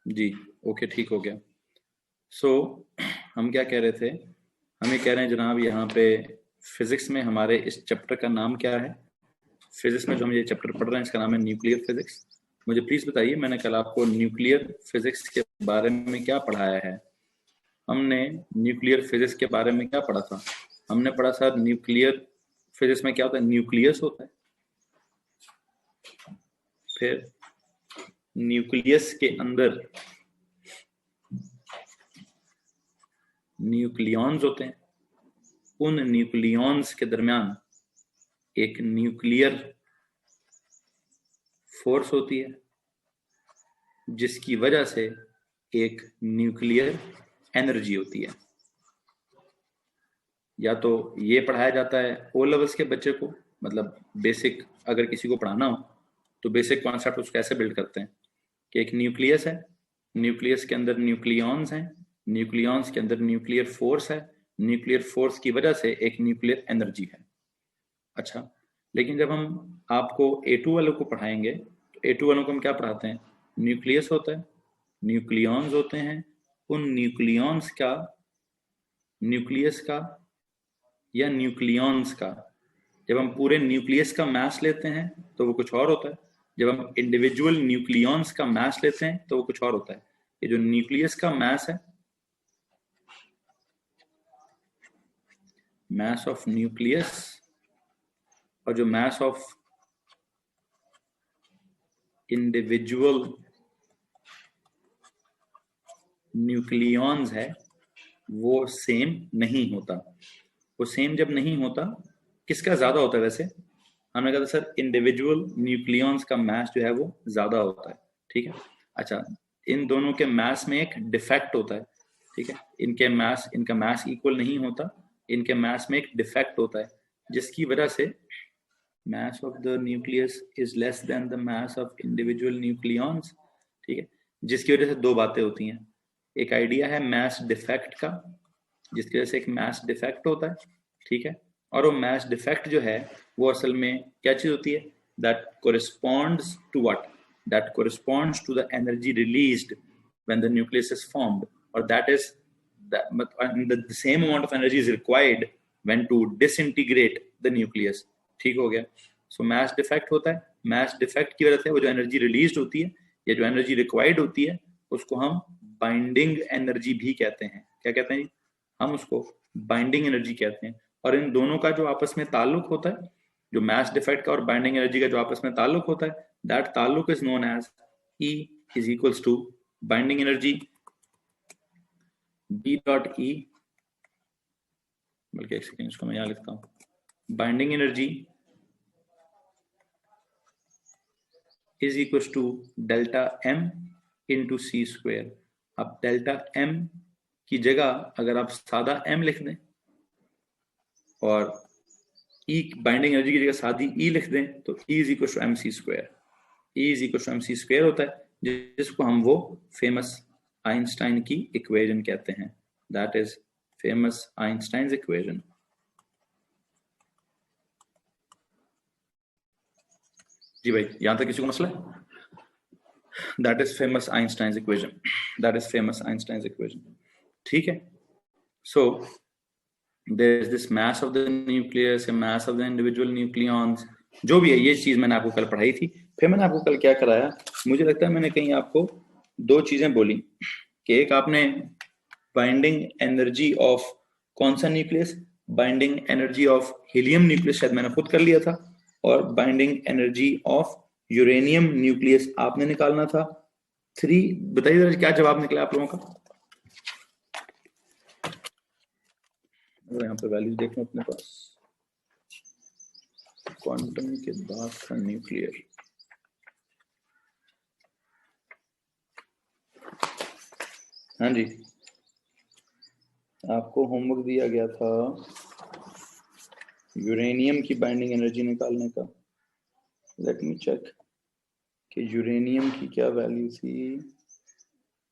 जी okay, ठीक हो गया। सो हम क्या कह रहे थे, हम ये कह रहे हैं जनाब यहाँ पे फिजिक्स में हमारे इस चैप्टर का नाम क्या है। फिजिक्स में जो हम ये चैप्टर पढ़ रहे हैं इसका नाम है न्यूक्लियर फिजिक्स। मुझे प्लीज बताइए, मैंने कल आपको न्यूक्लियर फिजिक्स के बारे में क्या पढ़ाया है। हमने न्यूक्लियर फिजिक्स के बारे में क्या पढ़ा था? हमने पढ़ा सर न्यूक्लियर फिजिक्स में क्या होता है, न्यूक्लियस होता है, फिर न्यूक्लियस के अंदर न्यूक्लियॉन्स होते हैं, उन न्यूक्लियॉन्स के दरमियान एक न्यूक्लियर फोर्स होती है जिसकी वजह से एक न्यूक्लियर एनर्जी होती है। या तो ये पढ़ाया जाता है ओ लेवल्स के बच्चे को, मतलब बेसिक अगर किसी को पढ़ाना हो तो बेसिक कॉन्सेप्ट उसको ऐसे बिल्ड करते हैं कि एक न्यूक्लियस है, न्यूक्लियस के अंदर न्यूक्लियॉन्स हैं, न्यूक्लियॉन्स के अंदर न्यूक्लियर फोर्स है, न्यूक्लियर फोर्स की वजह से एक न्यूक्लियर एनर्जी है। अच्छा, लेकिन जब हम आपको A2 वालों को पढ़ाएंगे तो A2 वालों को हम क्या पढ़ाते हैं, न्यूक्लियस होता है, न्यूक्लियॉन्स होते हैं, उन न्यूक्लियॉन्स का, न्यूक्लियस का या न्यूक्लियॉन्स का, जब हम पूरे न्यूक्लियस का मास लेते हैं तो वो कुछ और होता है, जब हम इंडिविजुअल न्यूक्लियॉन्स का मास लेते हैं तो वो कुछ और होता है। ये जो न्यूक्लियस का मास है, मास ऑफ न्यूक्लियस, और जो मास ऑफ इंडिविजुअल न्यूक्लियॉन्स है, वो सेम नहीं होता। वो सेम जब नहीं होता, किसका ज्यादा होता है वैसे? हमने कहा था सर इंडिविजुअल न्यूक्लियॉन्स का मास जो है वो ज्यादा होता है, ठीक है। अच्छा, इन दोनों के मास में एक डिफेक्ट होता है, ठीक है, इनका मास इक्वल नहीं होता, इनके मास में एक डिफेक्ट होता है जिसकी वजह से mass of the nucleus is less than the mass of individual nucleons, ठीक है। जिसकी वजह से दो बातें होती हैं, एक आइडिया है mass defect का, जिसकी वजह से एक mass defect होता है, ठीक है। और वो mass defect जो है वो असल में क्या चीज होती है, that corresponds to what, that corresponds to the energy released when the nucleus is formed, or that is the same amount of energy is required when to disintegrate the nucleus, ठीक हो गया। सो मैस डिफेक्ट होता है, mess defect की वजह से वो जो एनर्जी रिलीज होती है या जो एनर्जी रिक्वायर्ड होती है उसको हम बाइंडिंग एनर्जी भी कहते हैं। क्या कहते हैं जी? हम उसको बाइंडिंग एनर्जी कहते हैं। और इन दोनों का जो आपस में ताल्लुक होता है, जो मैस डिफेक्ट का और बाइंडिंग एनर्जी का जो आपस में ताल्लुक होता है, दैट ताल्लुक is known as E is equals to binding energy B dot E, बल्कि एक सेकेंड इसको मैं यहाँ लिखता हूँ, binding energy is equals to delta m into c square। अब डेल्टा m की जगह अगर आप सादा m लिख दें और E बाइंडिंग एनर्जी की जगह सादी E लिख दें तो E is equal to M C square, E is equal to M C square होता है, जिसको हम वो फेमस आइंस्टाइन की इक्वेशन कहते हैं। That is famous Einstein equation. जी भाई, यहां तक किसी को मसला है? That is famous Einstein's equation. That is famous Einstein's equation. ठीक है। So there is this mass of the nucleus, a mass of the individual nucleons, जो भी है ये चीज मैंने आपको कल पढ़ाई थी। फिर मैंने आपको कल क्या कराया, मुझे लगता है मैंने कहीं आपको दो चीजें बोली कि एक आपने बाइंडिंग एनर्जी ऑफ कौन सा nucleus, binding energy of helium nucleus शायद मैंने खुद कर लिया था, और binding energy of uranium nucleus आपने निकालना था। 3 बताइए जरा क्या जवाब निकला आप लोगों का? यहाँ पे वैल्यूज देख लो अपने पास, क्वांटम के बाद का न्यूक्लियर, हाँ जी, आपको होमवर्क दिया गया था यूरेनियम की बाइंडिंग एनर्जी निकालने का। लेट मी चेक कि यूरेनियम की क्या वैल्यू थी।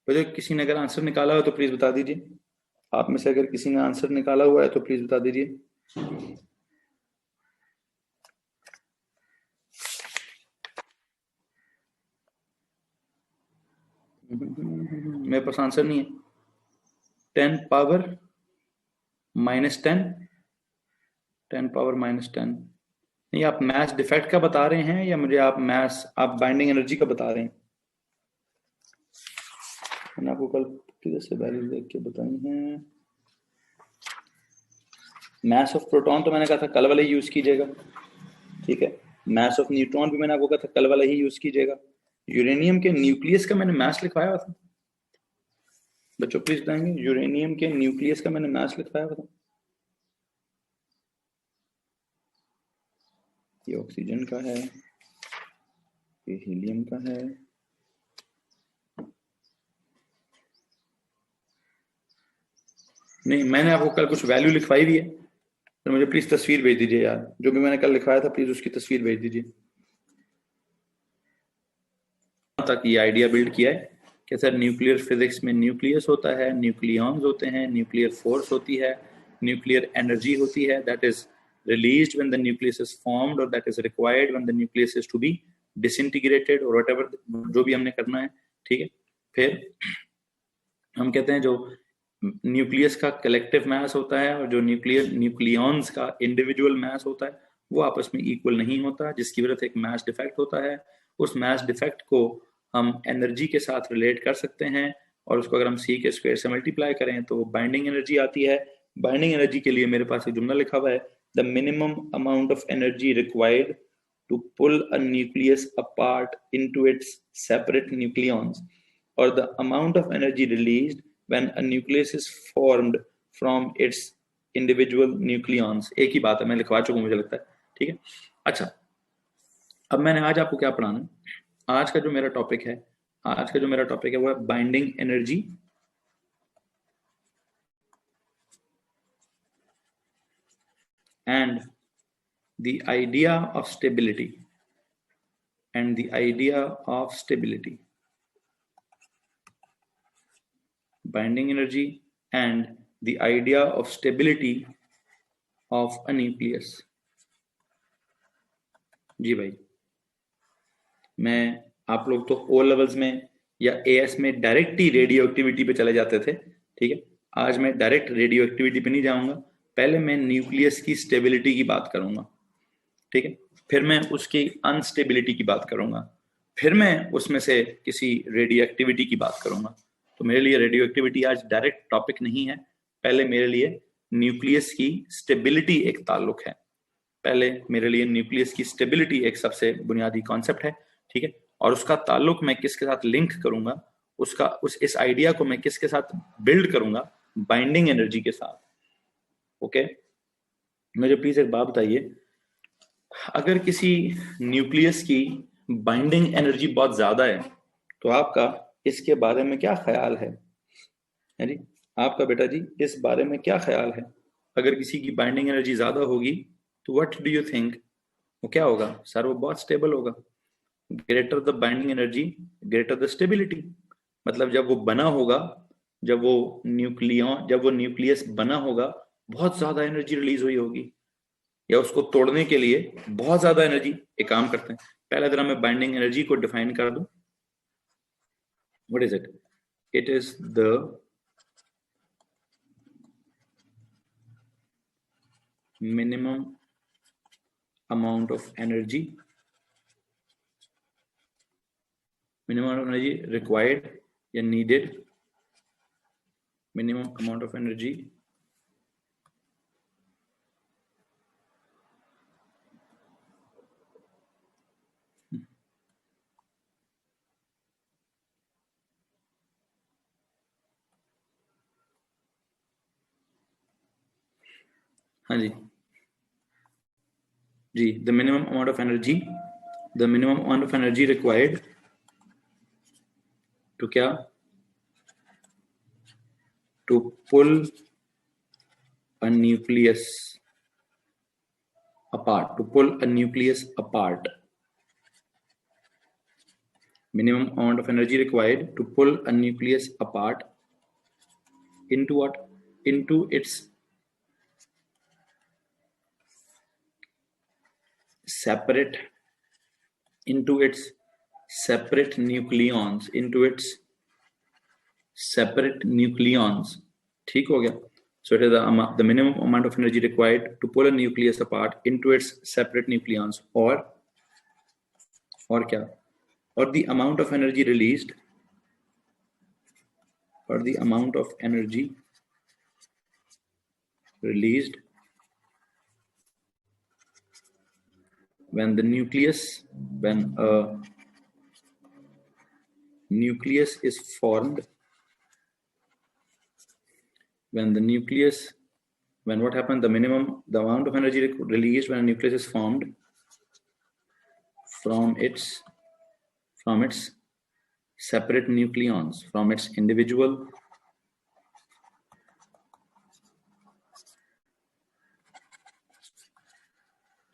तो किसी ने अगर आंसर निकाला हो तो प्लीज बता दीजिए। आप में से अगर किसी ने आंसर निकाला हुआ है तो प्लीज बता दीजिए। मेरे पास आंसर नहीं है। 10 पावर -10, 10 पावर -10। नहीं, आप मास डिफेक्ट का बता रहे हैं या मुझे आप बाइंडिंग एनर्जी का बता रहे हैं? मैंने आपको कल किधर से वैल्यू देख के बताई हैं। मास ऑफ प्रोटॉन तो मैंने कहा था कल वाला ही यूज कीजिएगा, ठीक है। मास ऑफ न्यूट्रॉन भी मैंने आपको कहा था कल वाला ही यूज कीजिएगा। यूरेनियम के न्यूक्लियस का मैंने मास लिखवाया हुआ था बच्चों, प्लीज बताएंगे। यूरेनियम के न्यूक्लियस का मैंने मास लिखवाया हुआ था। ये ऑक्सीजन का है, ये हीलियम का है, नहीं मैंने आपको कल कुछ वैल्यू लिखवाई भी है, तो मुझे प्लीज तस्वीर भेज दीजिए यार, जो भी मैंने कल लिखवाया था प्लीज उसकी तस्वीर भेज दीजिए। तक ये आइडिया बिल्ड किया है कि सर न्यूक्लियर फिजिक्स में न्यूक्लियस होता है, न्यूक्लियॉन्स होते हैं, न्यूक्लियर फोर्स होती है, न्यूक्लियर एनर्जी होती है, that is released when the nucleus is formed or that is required when the nucleus is to be disintegrated or whatever, जो भी हमने करना है, ठीक है। फिर हम कहते हैं जो न्यूक्लियस का कलेक्टिव मास होता है और जो न्यूक्लियॉन्स का इंडिविजुअल मास होता है वो आपस में इक्वल नहीं होता, जिसकी वजह से एक मास डिफेक्ट होता है। उस मास डिफेक्ट को हम एनर्जी के साथ रिलेट कर सकते हैं और उसको अगर हम सी के स्क्वायर से मल्टीप्लाई करें तो वो बाइंडिंग एनर्जी आती है। बाइंडिंग एनर्जी के लिए मेरे पास एक जुमला लिखा हुआ है, the minimum amount of energy required to pull a nucleus apart into its separate nucleons और the amount of energy released when a nucleus is formed from its individual nucleons। एक ही बात है, मैं लिखवा चुका हूं मुझे लगता है, ठीक है। अच्छा, अब मैंने आज आपको क्या पढ़ाना है। आज का जो मेरा टॉपिक है वो है binding energy and the idea of stability binding energy and the idea of stability of a nucleus। जी भाई, मैं आप लोग तो ओ लेवल्स में या एएस में डायरेक्ट ही रेडियो एक्टिविटी पे चले जाते थे, ठीक है। आज मैं डायरेक्ट रेडियो एक्टिविटी पे नहीं जाऊंगा, पहले मैं न्यूक्लियस की स्टेबिलिटी की बात करूंगा, ठीक है। फिर मैं उसकी अनस्टेबिलिटी की बात करूंगा, फिर मैं उसमें से किसी रेडियो एक्टिविटी की बात करूंगा। तो मेरे लिए रेडियो एक्टिविटी आज डायरेक्ट टॉपिक नहीं है, पहले मेरे लिए न्यूक्लियस की स्टेबिलिटी एक ताल्लुक है, पहले मेरे लिए न्यूक्लियस की स्टेबिलिटी एक सबसे बुनियादी कॉन्सेप्ट है, ठीक है। और उसका ताल्लुक मैं किसके साथ लिंक करूंगा, इस आइडिया को मैं किसके साथ बिल्ड करूंगा, बाइंडिंग एनर्जी के साथ। ओके, मुझे प्लीज एक बात बताइए, अगर किसी न्यूक्लियस की बाइंडिंग एनर्जी बहुत ज्यादा है तो आपका इसके बारे में क्या ख्याल है जी? आपका बेटा जी इस बारे में क्या ख्याल है? अगर किसी की बाइंडिंग एनर्जी ज्यादा होगी तो व्हाट डू यू थिंक, वो क्या होगा सर? वो बहुत स्टेबल होगा। Greater the binding energy greater the stability, मतलब जब वो बना होगा, जब वो न्यूक्लियस बना होगा, बहुत ज्यादा एनर्जी रिलीज हुई होगी, या उसको तोड़ने के लिए बहुत ज्यादा एनर्जी। एक काम करते हैं, पहले अगर मैं बाइंडिंग एनर्जी को डिफाइन कर दूं, what is it? It is the minimum amount of energy required या needed, minimum amount of energy हाँ जी जी, the minimum amount of energy required to क्या, to pull a nucleus apart, minimum amount of energy required to pull a nucleus apart into what? Into its separate nucleons, into its separate nucleons. ठीक हो गया? So it is the minimum amount of energy required to pull a nucleus apart into its separate nucleons, or क्या? Or the amount of energy released, or the amount of energy released when the nucleus, when a nucleus is formed, when what happens, the amount of energy released when a nucleus is formed from its separate nucleons, from its individual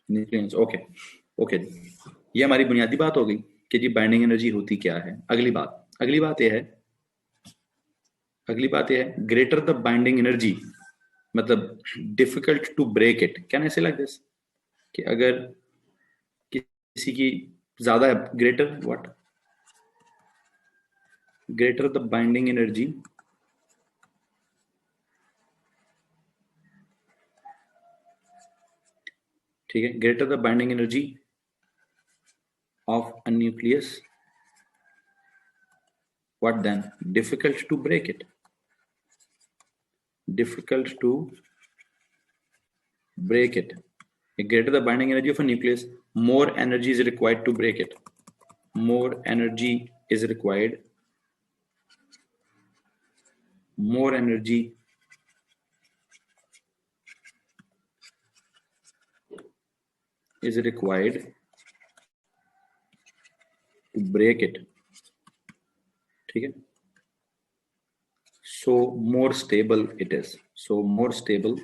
nucleons. Okay, ये हमारी बुनियादी बात हो गई कि जी binding energy होती क्या है. अगली बात यह है ग्रेटर द बाइंडिंग एनर्जी, मतलब difficult to break it. Can I say like this कि अगर किसी की ज्यादा है, greater the binding energy ठीक है, greater the binding energy of a nucleus, what then? Difficult to break it. Greater the binding energy of a nucleus, more energy is required to break it. More energy is required to break it. ठीक है, so more stable it is. more stable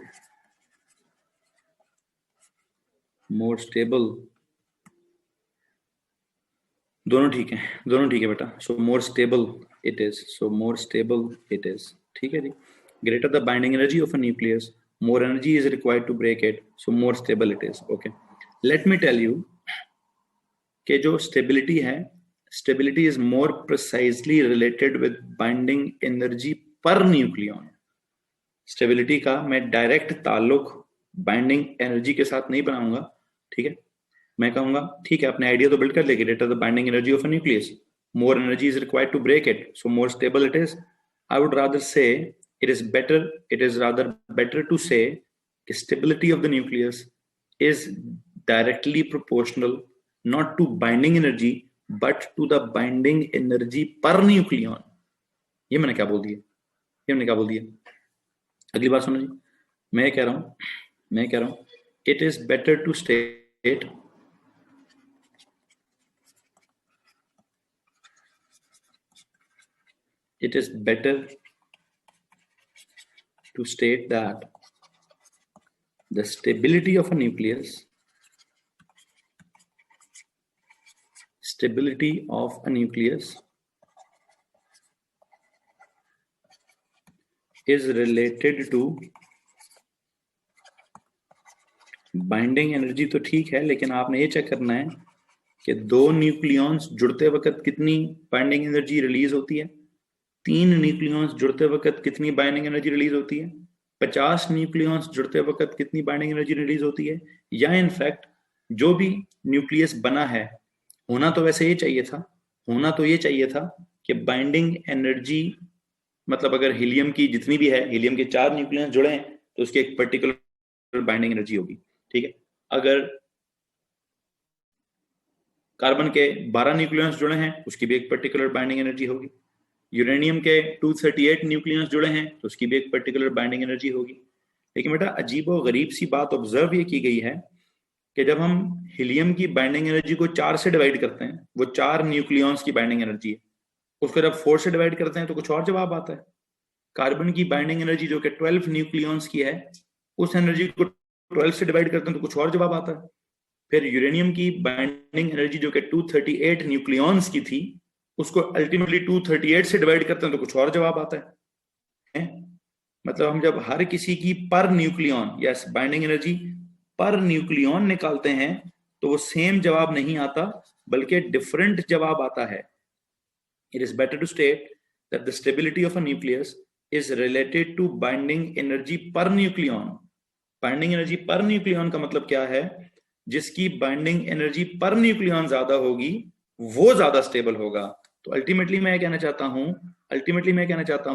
दोनों ठीक है बेटा. so more stable it is. ठीक है जी. greater the binding energy of a nucleus, more energy is required to break it, so more stable it is. okay, let me tell you कि जो stability है, stability is more precisely related with binding energy per nucleon. stability का मैं direct ताल्लुक binding energy के साथ नहीं बनाऊंगा. ठीक है, मैं कहूंगा ठीक है, अपने आइडिया तो बिल्ड कर ले. greater the binding energy of a nucleus, more energy is required to break it, so more stable it is. I would rather say it is rather better to say the stability of the nucleus is directly proportional not to binding energy but to the binding energy per nucleon. ये मैंने क्या बोल दिया? अगली बात सुनो जी. मैं कह रहा हूं it is better to state that the stability of a nucleus is related to binding energy. तो ठीक है, लेकिन आपने ये चेक करना है कि दो न्यूक्लियॉन्स जुड़ते वक्त कितनी बाइंडिंग एनर्जी रिलीज होती है, 3 न्यूक्लियॉन्स जुड़ते वक्त कितनी बाइंडिंग एनर्जी रिलीज होती है, 50 न्यूक्लियॉन्स जुड़ते वक्त कितनी बाइंडिंग एनर्जी रिलीज होती है. या इनफैक्ट जो भी न्यूक्लियस बना है, होना तो ये चाहिए था कि बाइंडिंग एनर्जी, मतलब अगर हीलियम की जितनी भी है, हीलियम के 4 न्यूक्लियस जुड़े हैं तो उसकी एक पर्टिकुलर बाइंडिंग एनर्जी होगी. ठीक है, अगर कार्बन के 12 न्यूक्लियस जुड़े हैं उसकी भी एक पर्टिकुलर बाइंडिंग एनर्जी होगी. यूरेनियम के 238 न्यूक्लियस जुड़े हैं तो उसकी भी एक पर्टिकुलर बाइंडिंग एनर्जी होगी. लेकिन बेटा अजीब और गरीब सी बात ऑब्जर्व ये की गई है कि जब हम हीलियम की बाइंडिंग एनर्जी को 4 से डिवाइड करते हैं, वो 4 न्यूक्लियॉन्स की बाइंडिंग एनर्जी है, उसको जब 4 से डिवाइड करते हैं तो कुछ और जवाब आता है. कार्बन की बाइंडिंग एनर्जी जो कि 12 न्यूक्लियॉन्स की है, उस एनर्जी को 12 से डिवाइड करते हैं तो कुछ और जवाब आता है. फिर यूरेनियम की बाइंडिंग एनर्जी जो कि 238 न्यूक्लियॉन्स की थी, उसको अल्टीमेटली 238 से डिवाइड करते हैं तो कुछ और जवाब आता है. मतलब हम जब हर किसी की पर न्यूक्लियॉन या बाइंडिंग एनर्जी पर न्यूक्लियॉन निकालते हैं तो वो सेम जवाब नहीं आता, बल्कि डिफरेंट जवाब आता है. It is better to state that the stability of a nucleus is related to binding energy per nucleon. Binding energy per nucleon का मतलब क्या है? जिसकी बाइंडिंग एनर्जी पर न्यूक्लियन ज्यादा होगी वो ज्यादा स्टेबल होगा. तो अल्टीमेटली मैं कहना चाहता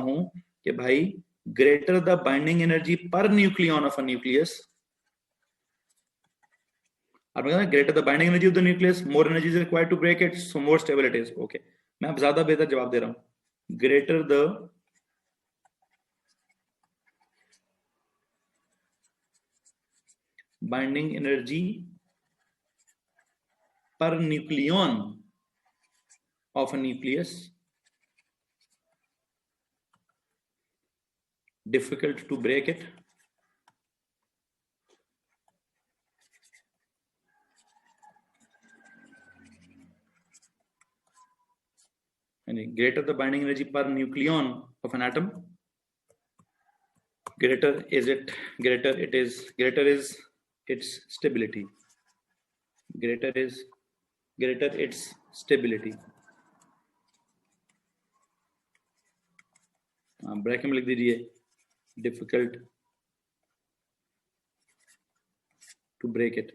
हूं कि भाई greater the binding energy per nucleon of a nucleus, और greater the binding energy of the nucleus, more energy is required to break it, so more stable it is. Okay, मैं अब ज्यादा बेहतर जवाब दे रहा हूं. greater the binding energy per nucleon of a nucleus, difficult to break it, and greater the binding energy per nucleon of an atom, greater is its stability. Greater its stability. Bracket में लिख दीजिए difficult to break it.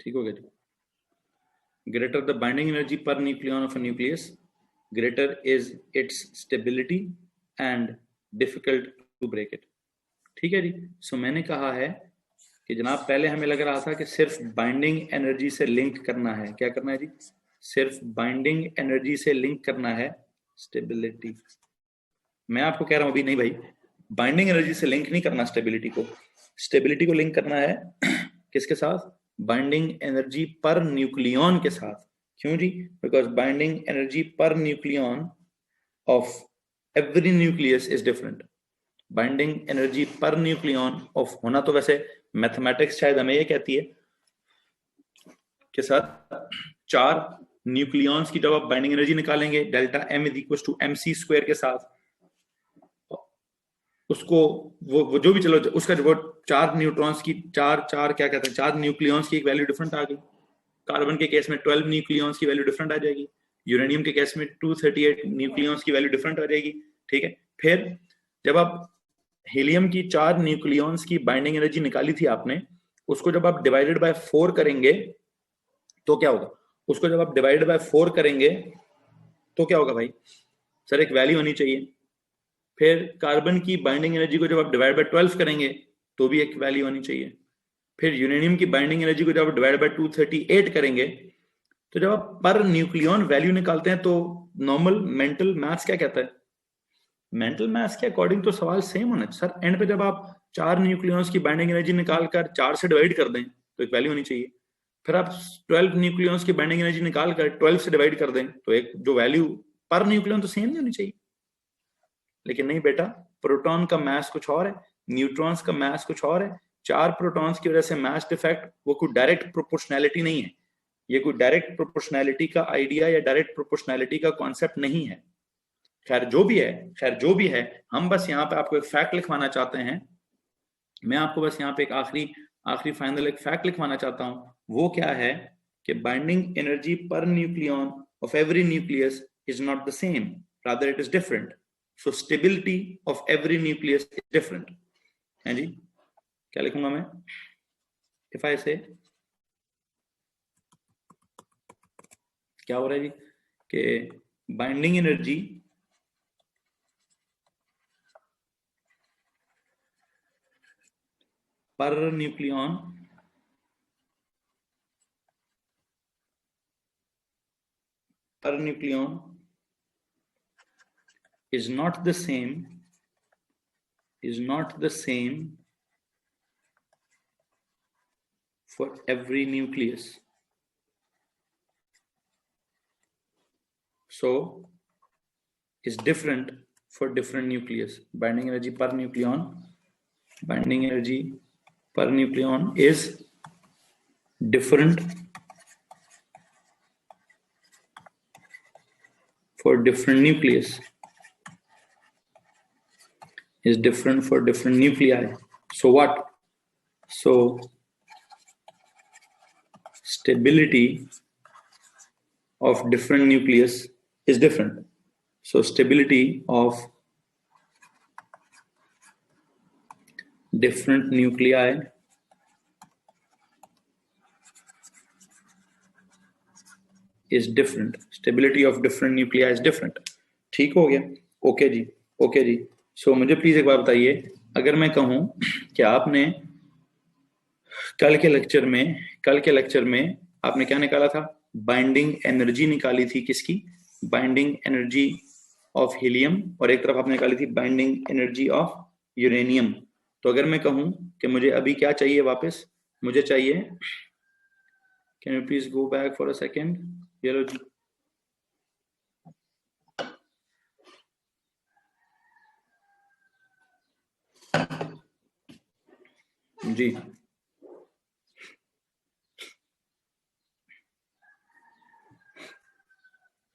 ठीक हो गया जी. Greater the binding energy per nucleon of a nucleus, greater is its stability and difficult to break it. ठीक है जी. सो मैंने कहा है कि जनाब पहले हमें लग रहा था कि सिर्फ बाइंडिंग एनर्जी से लिंक करना है. क्या करना है जी? सिर्फ बाइंडिंग एनर्जी से लिंक करना है स्टेबिलिटी. मैं आपको कह रहा हूं अभी नहीं भाई, बाइंडिंग एनर्जी से लिंक नहीं करना स्टेबिलिटी को. स्टेबिलिटी को लिंक करना है किसके साथ? बाइंडिंग एनर्जी पर न्यूक्लियन के साथ. क्यों जी? बिकॉज बाइंडिंग एनर्जी पर nucleon of every nucleus is different. Binding energy पर न्यूक्लियन ऑफ होना तो वैसे मैथमेटिक्स शायद हमें ये कहती है कि सर 4 न्यूक्लियॉन्स की जब आप बाइंडिंग एनर्जी निकालेंगे delta M is equal to mc square के साथ, उसको वो जो भी चलो उसका जो 4 न्यूट्रॉन्स की 4 क्या कहते हैं 4 न्यूक्लियॉन्स की एक वैल्यू डिफरेंट आ गई. कार्बन के केस में 12 न्यूक्लियॉन्स की वैल्यू डिफरेंट आ जाएगी. यूरेनियम के केस में 238 न्यूक्लियॉन्स की वैल्यू डिफरेंट आ जाएगी. ठीक है. फिर जब आप हीलियम की 4 न्यूक्लियॉन्स की बाइंडिंग एनर्जी निकाली थी आपने, उसको जब आप डिवाइडेड बाय 4 करेंगे तो क्या होगा? उसको जब आप डिवाइड बाय 4 करेंगे तो क्या होगा भाई? सर एक वैल्यू होनी चाहिए. फिर कार्बन की बाइंडिंग एनर्जी को जब आप डिवाइड बाय 12 करेंगे तो भी एक वैल्यू होनी चाहिए. फिर यूरेनियम की बाइंडिंग एनर्जी को जब आप डिवाइड बाय 238 करेंगे तो जब आप पर न्यूक्लियन वैल्यू निकालते हैं तो नॉर्मल मेंटल मैथ्स क्या कहता है? मेंटल मैथ्स के अकॉर्डिंग तो सवाल सेम होना चाहिए सर. एंड पे जब आप 4 न्यूक्लियॉन्स की बाइंडिंग एनर्जी निकालकर 4 से डिवाइड कर दें तो एक वैल्यू होनी चाहिए. फिर आप 12 न्यूक्लियॉन्स की बाइंडिंग एनर्जी निकालकर 12 से डिवाइड कर दें तो एक जो वैल्यू पर न्यूक्लियन तो सेम नहीं होनी चाहिए. लेकिन नहीं बेटा, प्रोटॉन का मास कुछ और है, न्यूट्रॉन्स का मास कुछ और है. 4 प्रोटॉन्स की वजह से मास डिफेक्ट वो कोई डायरेक्ट प्रोपोर्शनैलिटी नहीं है. ये कोई डायरेक्ट प्रोपोर्शनैलिटी का आइडिया या डायरेक्ट प्रोपोर्शनैलिटी का कॉन्सेप्ट नहीं है. खैर जो भी है, हम बस यहाँ पे आपको एक फैक्ट लिखवाना चाहते हैं. मैं आपको बस यहाँ पे एक आखिरी फाइनल एक फैक्ट लिखवाना चाहता हूँ. वो क्या है कि बाइंडिंग एनर्जी पर nucleon of every nucleus is not the same, rather it is different. So stability of every nucleus is different. है जी. क्या लिखूंगा मैं? इफ आई से क्या हो रहा है जी कि binding energy per nucleon is not the same for every nucleus. So is different for different nucleus. Binding energy per nucleon is different for different nucleus. Is different for different nuclei. So what? So stability of different nucleus is different. So stability of different nuclei is different. Stability of different nuclei is different. ठीक हो गया? Okay जी, okay जी. सो मुझे please एक बार बताइए, अगर मैं कहूं कि आपने कल के लेक्चर में आपने क्या निकाला था? बाइंडिंग एनर्जी निकाली थी. किसकी? बाइंडिंग एनर्जी ऑफ हीलियम, और एक तरफ आपने निकाली थी बाइंडिंग एनर्जी ऑफ यूरेनियम. तो अगर मैं कहूं कि मुझे अभी क्या चाहिए वापस, मुझे चाहिए, can you please go back for a second? ये लो जी. जी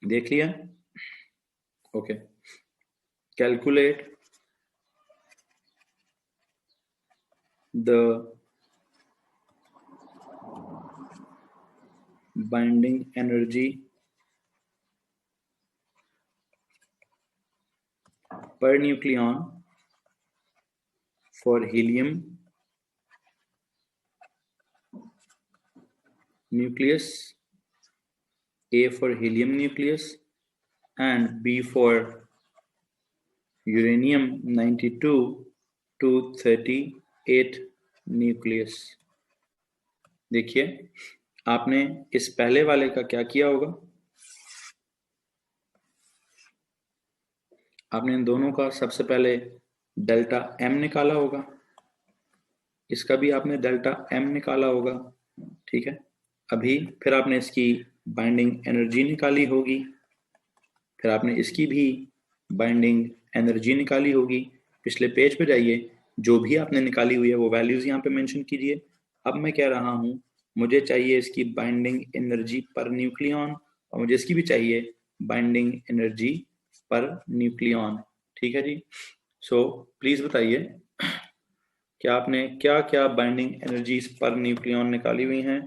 देख लिया? Okay. Calculate the binding energy per nucleon for helium nucleus, A for helium nucleus and B for uranium 92 to 38 nucleus. देखिए आपने इस पहले वाले का क्या किया होगा, आपने इन दोनों का सबसे पहले डेल्टा M निकाला होगा, इसका भी आपने डेल्टा M निकाला होगा. ठीक है. अभी फिर आपने इसकी बाइंडिंग एनर्जी निकाली होगी, फिर आपने इसकी भी बाइंडिंग एनर्जी निकाली होगी. पिछले पेज पे जाइए, जो भी आपने निकाली हुई है वो वैल्यूज यहाँ पे मेंशन कीजिए. अब मैं कह रहा हूँ मुझे चाहिए इसकी बाइंडिंग एनर्जी पर न्यूक्लियन, और मुझे इसकी भी चाहिए बाइंडिंग एनर्जी पर न्यूक्लियन. ठीक है जी. सो प्लीज बताइए कि आपने क्या क्या बाइंडिंग एनर्जीज पर न्यूक्लियन निकाली हुई हैं.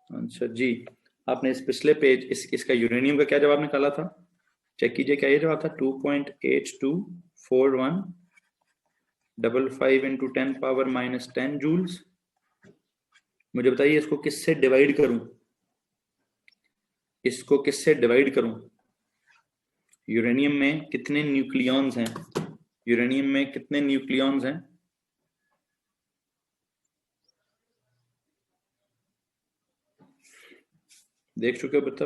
अच्छा जी, आपने इस पिछले पेज इसका यूरेनियम का क्या जवाब निकाला था? चेक कीजिए, क्या ये जवाब था? 2.824155 इंटू 10 पावर -10 जूल्स. मुझे बताइए इसको किससे डिवाइड करूं, इसको किससे डिवाइड करूं? यूरेनियम में कितने न्यूक्लियॉन्स हैं? यूरेनियम में कितने न्यूक्लियॉन्स हैं? देख चुके हो बता?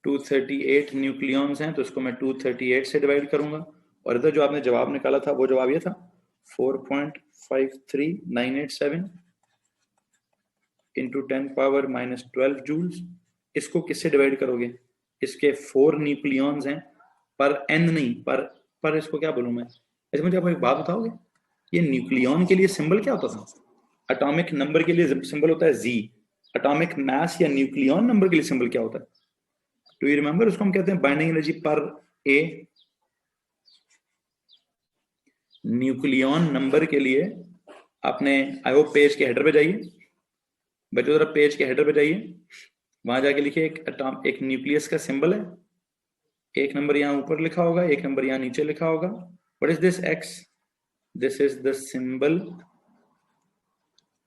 238 न्यूक्लियॉन्स हैं, तो इसको मैं 238 से डिवाइड करूंगा. और इधर जो आपने जवाब निकाला था वो जवाब ये था 4.53987 इंटू 10 पावर -12 जूल्स. इसको किससे डिवाइड करोगे? इसके 4 न्यूक्लियॉन्स हैं, पर एन नहीं, पर इसको क्या बोलूं मैं? ऐसे मुझे आप एक बात बताओगे, ये न्यूक्लियॉन के लिए सिंबल क्या होता था? एटॉमिक नंबर के लिए सिंबल होता है जी. एटॉमिक मास या न्यूक्लियॉन नंबर के लिए सिंबल क्या होता है? Do you remember? उसको हम कहते हैं बाइंडिंग एनर्जी पर ए. न्यूक्लियॉन नंबर के लिए आपने आई होप पेज के हेडर पे जाइए बच्चों, जरा पेज के हेडर पे जाइए, वहां जाके लिखिए एक न्यूक्लियस का सिंबल है. एक नंबर यहाँ ऊपर लिखा होगा, एक नंबर यहाँ नीचे लिखा होगा. What is this x? This is the symbol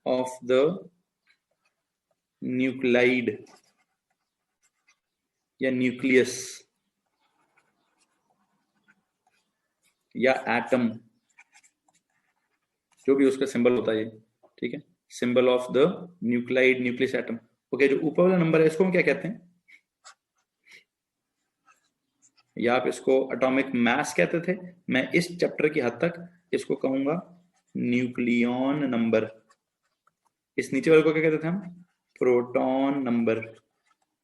of the nuclide या न्यूक्लियस या एटम, जो भी उसका सिंबल होता है. ठीक है, symbol of the nuclide, nucleus, atom. Okay, जो ऊपर वाला नंबर है इसको हम क्या कहते हैं? या आप इसको एटॉमिक मास कहते थे. मैं इस चैप्टर की हद तक इसको कहूंगा न्यूक्लियॉन नंबर. इस नीचे वाले को क्या कहते थे हम? Proton number.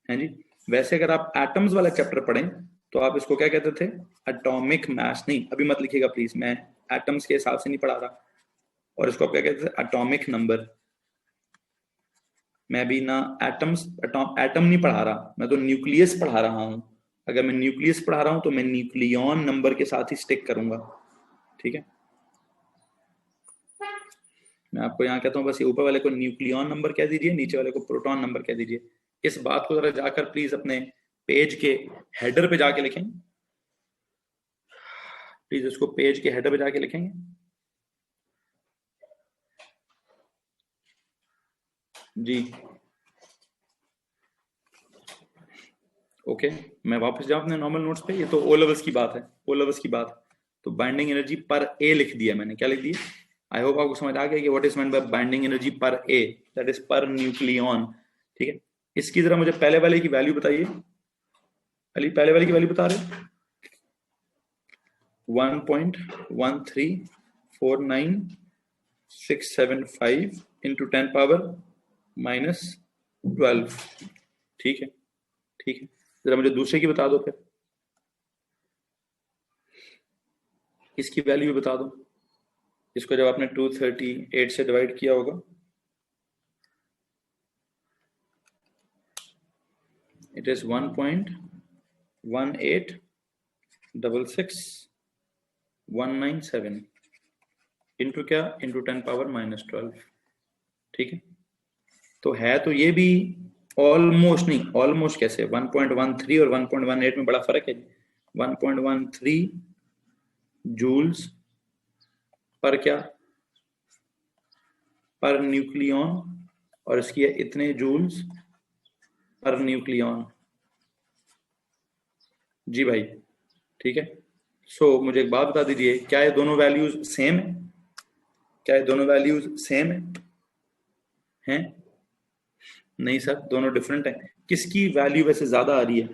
है जी. वैसे अगर आप एटम्स वाला चैप्टर पढ़ें तो आप इसको क्या कहते थे? Atomic mass. नहीं, अभी मत लिखिएगा प्लीज, मैं एटम्स के हिसाब से नहीं पढ़ा रहा. और इसको आप क्या कहते थे? Atomic number. मैं भी ना एटम नहीं पढ़ा रहा, मैं तो न्यूक्लियस पढ़ा रहा हूं. अगर मैं न्यूक्लियस पढ़ा रहा हूं तो मैं न्यूक्लियॉन नंबर के साथ ही स्टिक करूंगा. ठीक है. मैं आपको यहाँ कहता हूँ बस ये ऊपर वाले को न्यूक्लियॉन नंबर कह दीजिए, नीचे वाले को प्रोटॉन नंबर कह दीजिए। इस बात को जरा जाकर प्लीज अपने पेज के हेडर पे जाके लिखें, प्लीज इसको पेज के हेडर पे जाके लिखेंगे। जी ओके, मैं वापस जाऊं अपने नॉर्मल नोट्स पे। ये तो ओ लेवल्स की बात है, ओ लेवल्स की बात है। तो बाइंडिंग एनर्जी पर ए लिख दिया मैंने, क्या लिख दिया? आई होप आपको समझ आ गया कि what is meant by binding energy पर ए, दैट इज पर न्यूक्लियॉन। ठीक है, इसकी जरा मुझे पहले वाले की वैल्यू बताइए। अली पहले वाले की वैल्यू बता रहे? 1.1349675 इंटू 10 पावर -12। ठीक है, ठीक है, जरा मुझे दूसरे की बता दो फिर, इसकी वैल्यू भी बता दो। इसको जब आपने 238 से डिवाइड किया होगा, इट इज 1.1866197 इंटू क्या, इंटू 10 पावर -12। ठीक है, तो है तो ये भी ऑलमोस्ट, नहीं ऑलमोस्ट कैसे, 1.13 और 1.18 में बड़ा फर्क है। 1.13 जूल्स पर क्या, पर न्यूक्लियॉन, और इसकी है इतने जूल्स पर न्यूक्लियॉन। जी भाई, ठीक है। सो मुझे एक बात बता दीजिए, क्या ये दोनों वैल्यूज सेम है? क्या ये दोनों वैल्यूज सेम है? हैं? नहीं सर, दोनों डिफरेंट है। किसकी वैल्यू वैसे ज्यादा आ रही है?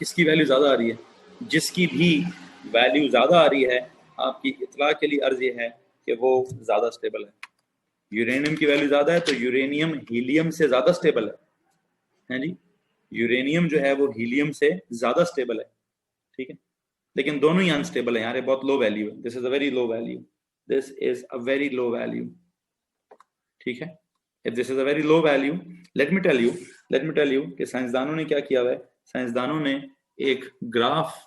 किसकी वैल्यू ज्यादा आ रही है? जिसकी भी वैल्यू ज्यादा आ रही है, आपकी इतला के लिए अर्ज ये है कि वो ज्यादा स्टेबल है। यूरेनियम की वैल्यू ज्यादा है तो यूरेनियम हीलियम से ज्यादा स्टेबल है जी। यूरेनियम जो है वो हीलियम से ज्यादा स्टेबल है। ठीक है, लेकिन दोनों ही अनस्टेबल है यार, ये बहुत लो वैल्यू है। This is a very low value, this is a very low value. ठीक है, if this is a very low value, let me tell you कि साइंसदानों ने क्या किया हुआ है। साइंसदानों ने एक ग्राफ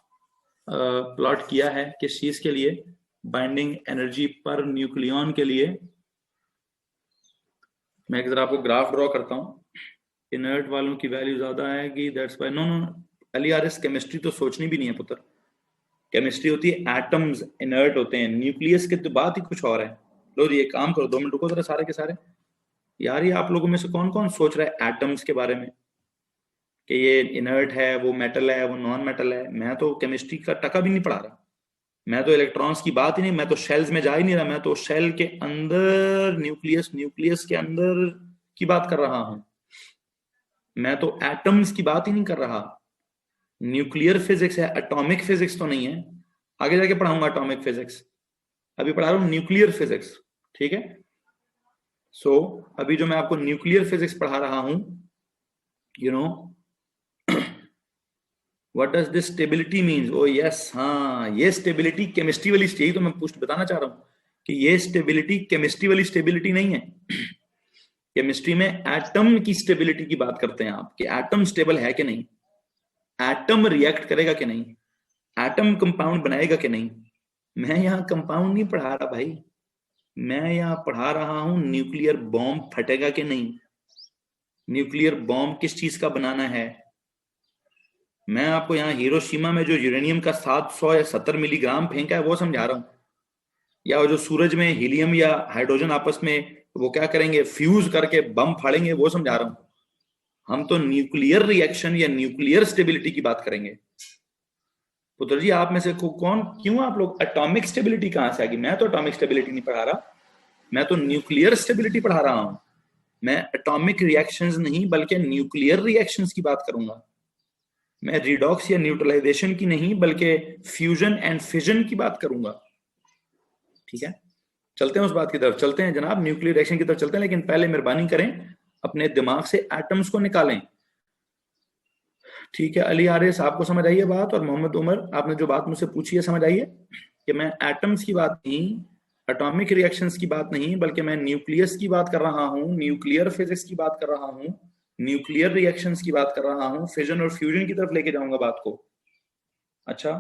प्लॉट किया है किस चीज के लिए, बाइंडिंग एनर्जी पर न्यूक्लियॉन के लिए। मैं एक जरा आपको ग्राफ ड्रॉ करता हूं। इनर्ट वालों की वैल्यू ज्यादा आएगी, that's why. No no, L E R S chemistry तो सोचनी भी नहीं है पुत्र। केमिस्ट्री होती है एटम्स इनर्ट होते हैं, न्यूक्लियस की तो बात ही कुछ और है। लो जी, एक काम करो, 2 मिनट रुको जरा सारे के सारे। यार ये आप लोगों में से कौन कौन सोच रहा है एटम्स के बारे में कि ये इनर्ट है, वो मेटल है, वो नॉन मेटल है? मैं तो केमिस्ट्री का टका भी नहीं पढ़ा रहा। मैं तो इलेक्ट्रॉन्स की बात ही नहीं, मैं तो शेल्स में जा ही नहीं रहा। मैं तो शेल के अंदर न्यूक्लियस, न्यूक्लियस के अंदर की बात कर रहा हूं। मैं तो एटम्स की बात ही नहीं कर रहा। न्यूक्लियर फिजिक्स है, एटॉमिक फिजिक्स तो नहीं है। आगे जाके पढ़ाऊंगा एटॉमिक फिजिक्स, अभी पढ़ा रहा हूं न्यूक्लियर फिजिक्स। ठीक है, सो अभी जो मैं आपको न्यूक्लियर फिजिक्स पढ़ा रहा हूं, you know what does this stability means. O yes, हाँ, ये स्टेबिलिटी केमिस्ट्री वाली, यही तो मैं बताना चाह रहा हूं कि ये स्टेबिलिटी केमिस्ट्री वाली स्टेबिलिटी नहीं है। केमिस्ट्री में एटम की स्टेबिलिटी की बात करते हैं आप, कि एटम स्टेबल है कि नहीं, एटम रिएक्ट करेगा कि नहीं, एटम कंपाउंड बनाएगा कि नहीं। मैं यहाँ कंपाउंड नहीं पढ़ा रहा भाई, मैं यहाँ पढ़ा रहा हूं न्यूक्लियर बॉम्ब फटेगा कि नहीं, न्यूक्लियर बॉम्ब किस चीज का बनाना है। मैं आपको यहाँ हिरोशिमा में जो यूरेनियम का 700 या 70 मिलीग्राम फेंका है वो समझा रहा हूं, या वो जो सूरज में हीलियम या हाइड्रोजन आपस में वो क्या करेंगे, फ्यूज करके बम फाड़ेंगे, वो समझा रहा हूं। हम तो न्यूक्लियर रिएक्शन या न्यूक्लियर स्टेबिलिटी की बात करेंगे। पुत्र जी, आप में से कौन, क्यों आप लोग एटॉमिक स्टेबिलिटी कहां से आ गई? मैं तो एटॉमिक स्टेबिलिटी नहीं पढ़ा रहा, मैं तो न्यूक्लियर स्टेबिलिटी पढ़ा रहा हूं। मैं एटॉमिक रिएक्शंस नहीं बल्कि न्यूक्लियर रिएक्शंस की बात करूंगा। मैं रिडॉक्स या न्यूट्रलाइजेशन की नहीं बल्कि फ्यूजन एंड फिजन की बात करूंगा। ठीक है, चलते हैं उस बात की तरफ, चलते हैं जनाब, न्यूक्लियर रिएक्शन की तरफ चलते हैं। लेकिन पहले मेहरबानी करें अपने दिमाग से एटम्स को निकालें। ठीक है, अली आरिस आपको समझ आई है बात, और मोहम्मद उमर आपने जो बात मुझसे पूछी है समझ आई है कि मैं एटम्स की बात नहीं, एटॉमिक रिएक्शंस की बात नहीं, बल्कि मैं न्यूक्लियस की बात कर रहा हूं, न्यूक्लियर फिजिक्स की बात कर रहा हूं, न्यूक्लियर रिएक्शंस की बात कर रहा हूं, फिजन और फ्यूजन की तरफ लेके जाऊंगा बात को। अच्छा,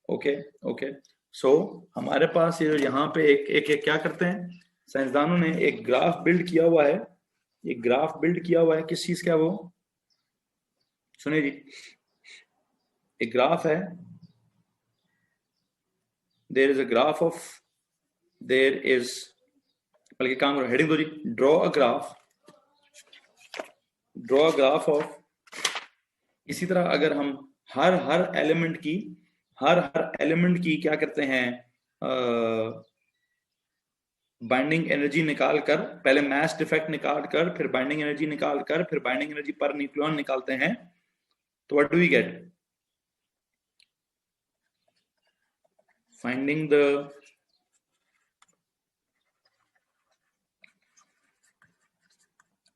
ओके ओके, सो हमारे पास ये यहाँ पे एक क्या करते हैं साइंसदानों ने, एक ग्राफ बिल्ड किया हुआ है। एक ग्राफ बिल्ड किया हुआ है किस चीज का, वो सुनिए जी। एक ग्राफ है, there is a graph of, there is, बल्कि काम करो, हेडिंग दो जी, ड्रॉ अ ग्राफ ऑफ। इसी तरह अगर हम हर एलिमेंट की क्या करते हैं, बाइंडिंग एनर्जी निकाल कर, पहले मास डिफेक्ट निकाल कर, फिर बाइंडिंग एनर्जी निकाल कर, फिर बाइंडिंग एनर्जी पर न्यूक्लियन निकालते हैं, तो what do we get? Finding the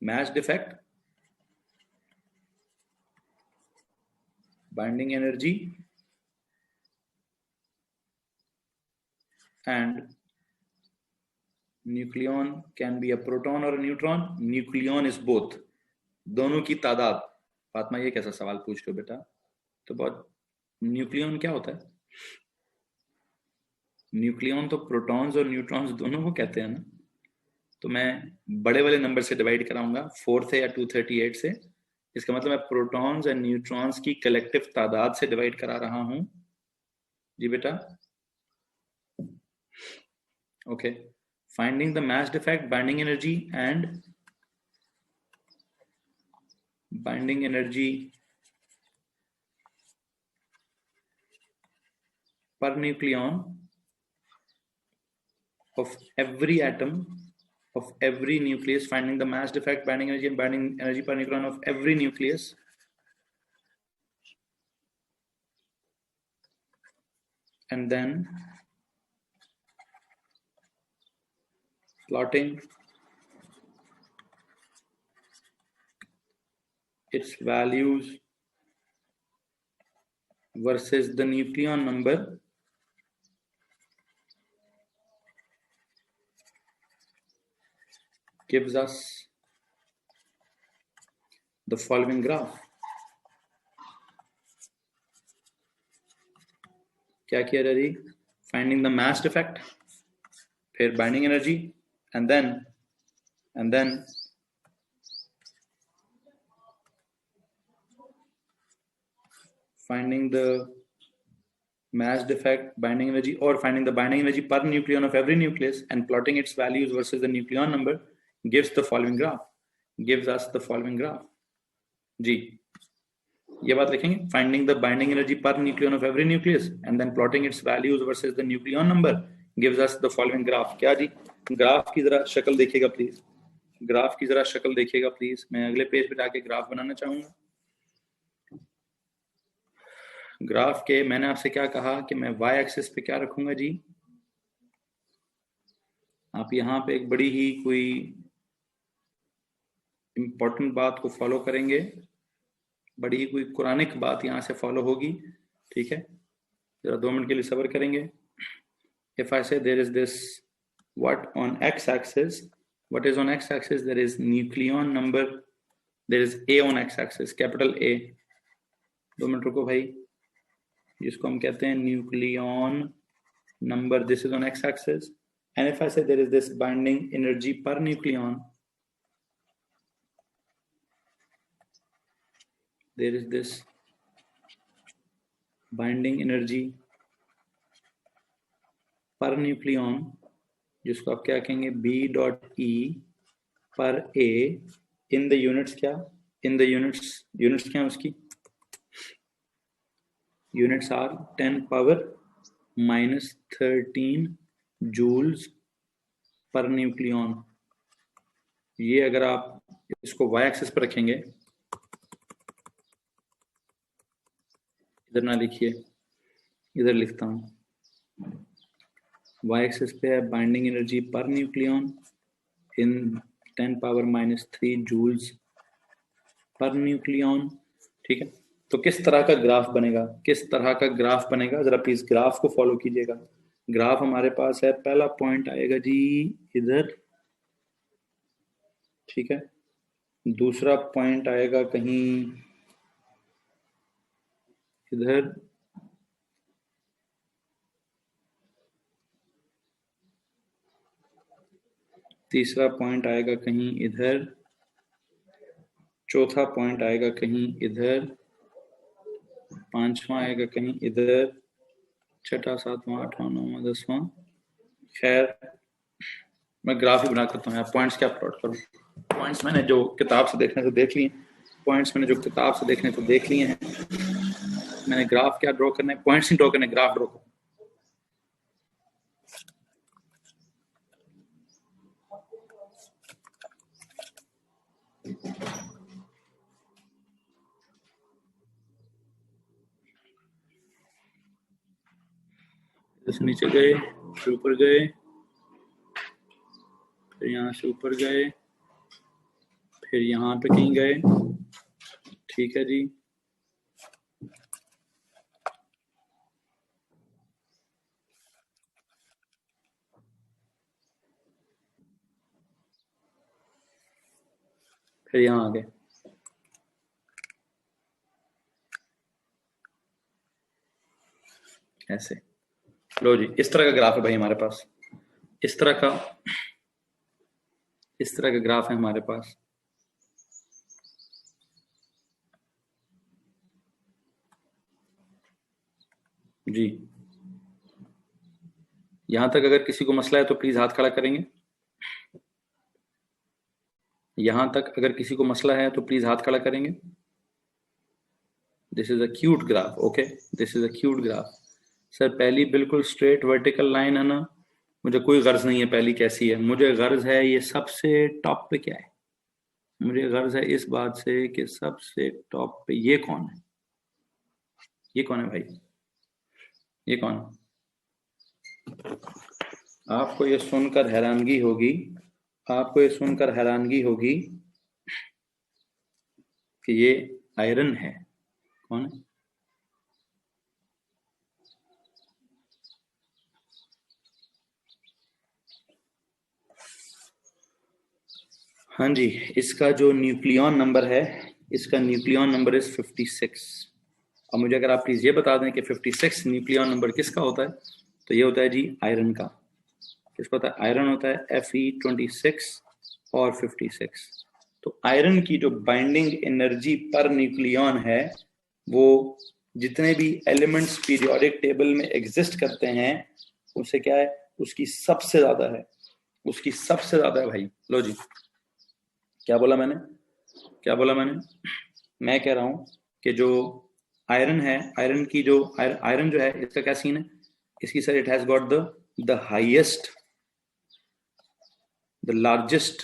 mass defect, binding energy, and nucleon can be a proton or a neutron. Nucleon is both, दोनों की तादाद। फातिमा ये कैसा सवाल पूछ रहे हो बेटा? तो बहुत, न्यूक्लियन क्या होता है? न्यूक्लियन तो प्रोटॉन्स और न्यूट्रॉन्स दोनों को कहते हैं ना। तो मैं बड़े वाले नंबर से डिवाइड कराऊंगा, 4 से या 238 से। इसका मतलब मैं प्रोटॉन्स और न्यूट्रॉन्स की कलेक्टिव तादाद से डिवाइड करा रहा हूं जी बेटा। Okay, finding the mass defect, binding energy and binding energy per nucleon of every atom of every nucleus, finding the mass defect, binding energy and binding energy per nucleon of every nucleus, and then plotting its values versus the nucleon number gives us the following graph. क्या किया जा रही? Finding the mass defect, फिर binding energy, and then finding the mass defect, binding energy, or finding the binding energy per nucleon of every nucleus and plotting its values versus the nucleon number gives the following graph, gives us the following graph. जी, ये बात लिखेंगे, finding the binding energy per nucleon of every nucleus and then plotting its values versus the nucleon number gives us the following graph. क्या जी? Graph की जरा शक्ल देखिएगा please, graph की जरा शक्ल देखिएगा प्लीज। मैं अगले पेज पे जाके ग्राफ बनाना चाहूंगा। ग्राफ के मैंने आपसे क्या कहा कि मैं y एक्सिस पे क्या रखूंगा जी? आप यहाँ पे एक बड़ी ही कोई इंपॉर्टेंट बात को फॉलो करेंगे, बड़ी ही कोई कुरानिक बात यहाँ से फॉलो होगी, ठीक है? जरा 2 मिनट के लिए सब्र करेंगे। If I say there is this, what on x-axis, what is on x-axis? There is nucleon number, there is A on x-axis, capital A। 2 minute रुको भाई, जिसको हम कहते हैं nucleon number, this is on x-axis। And if I say there is this binding energy per nucleon, there is this binding energy per nucleon, जिसको आप क्या कहेंगे, B.E per A in the units, क्या in the units क्या उसकी units are 10 power minus 13 joules per nucleon। ये अगर आप इसको y एक्सिस पर रखेंगे, इधर ना लिखिए, इधर लिखता हूं, y एक्सिस पे है बाइंडिंग एनर्जी पर nucleon in 10 power minus 3 joules per nucleon, ठीक है? तो किस तरह का ग्राफ बनेगा, किस तरह का ग्राफ बनेगा, जरा प्लीज ग्राफ को फॉलो कीजिएगा। ग्राफ हमारे पास है, पहला पॉइंट आएगा जी इधर, ठीक है? दूसरा पॉइंट आएगा कहीं इधर, तीसरा पॉइंट आएगा कहीं इधर, चौथा पॉइंट आएगा कहीं इधर, पांचवा आएगा कहीं इधर, छठा, सातवां, आठवां, नौवां, दसवां। खैर मैं ग्राफ ही बना करता हूँ यार, पॉइंट्स क्या प्लॉट करूँ। पॉइंट्स मैंने जो किताब से देखने तो देख लिए, पॉइंट्स मैंने जो किताब से देखने तो देख लिए हैं। मैंने ग्राफ क्या ड्रॉ करना है, पॉइंट्स नहीं ड्रॉ करना है, ग्राफ ड्रॉ करना। जैसे नीचे गए, फिर ऊपर गए, फिर यहाँ से ऊपर गए, फिर यहाँ पे कहीं गए। ठीक है जी, फिर यहाँ आ गए। ऐसे लो जी, इस तरह का ग्राफ है भाई हमारे पास, इस तरह का ग्राफ है हमारे पास। जी, यहां तक अगर किसी को मसला है तो प्लीज हाथ खड़ा करेंगे। यहां तक अगर किसी को मसला है तो प्लीज हाथ खड़ा करेंगे। This is a cute graph, okay, this is a cute graph. Sir पहली बिल्कुल स्ट्रेट वर्टिकल लाइन है ना, मुझे कोई गर्ज नहीं है पहली कैसी है, मुझे गर्ज है ये सबसे टॉप पे क्या है। मुझे गर्ज है इस बात से कि सबसे टॉप पे ये कौन है, ये कौन है भाई, ये कौन है। आपको ये सुनकर हैरानगी होगी, आपको ये सुनकर हैरानगी होगी कि ये आयरन है। कौन है? हाँ जी, इसका जो न्यूक्लियॉन नंबर है, इसका न्यूक्लियॉन नंबर इज 56। अब मुझे अगर आप प्लीज ये बता दें कि 56 न्यूक्लियॉन नंबर किसका होता है, तो ये होता है जी आयरन का। किसका होता है? आयरन होता है Fe26 और 56। तो आयरन की जो बाइंडिंग एनर्जी पर न्यूक्लियॉन है, वो जितने भी एलिमेंट्स पीरियोडिक टेबल में एग्जिस्ट करते हैं उससे क्या है, उसकी सबसे ज्यादा है, उसकी सबसे ज्यादा है भाई। लो जी, क्या बोला मैंने, क्या बोला मैंने? मैं कह रहा हूं कि जो आयरन है, आयरन की जो आयरन जो है, इसका क्या सीन है, इसकी sir it has got the highest, the largest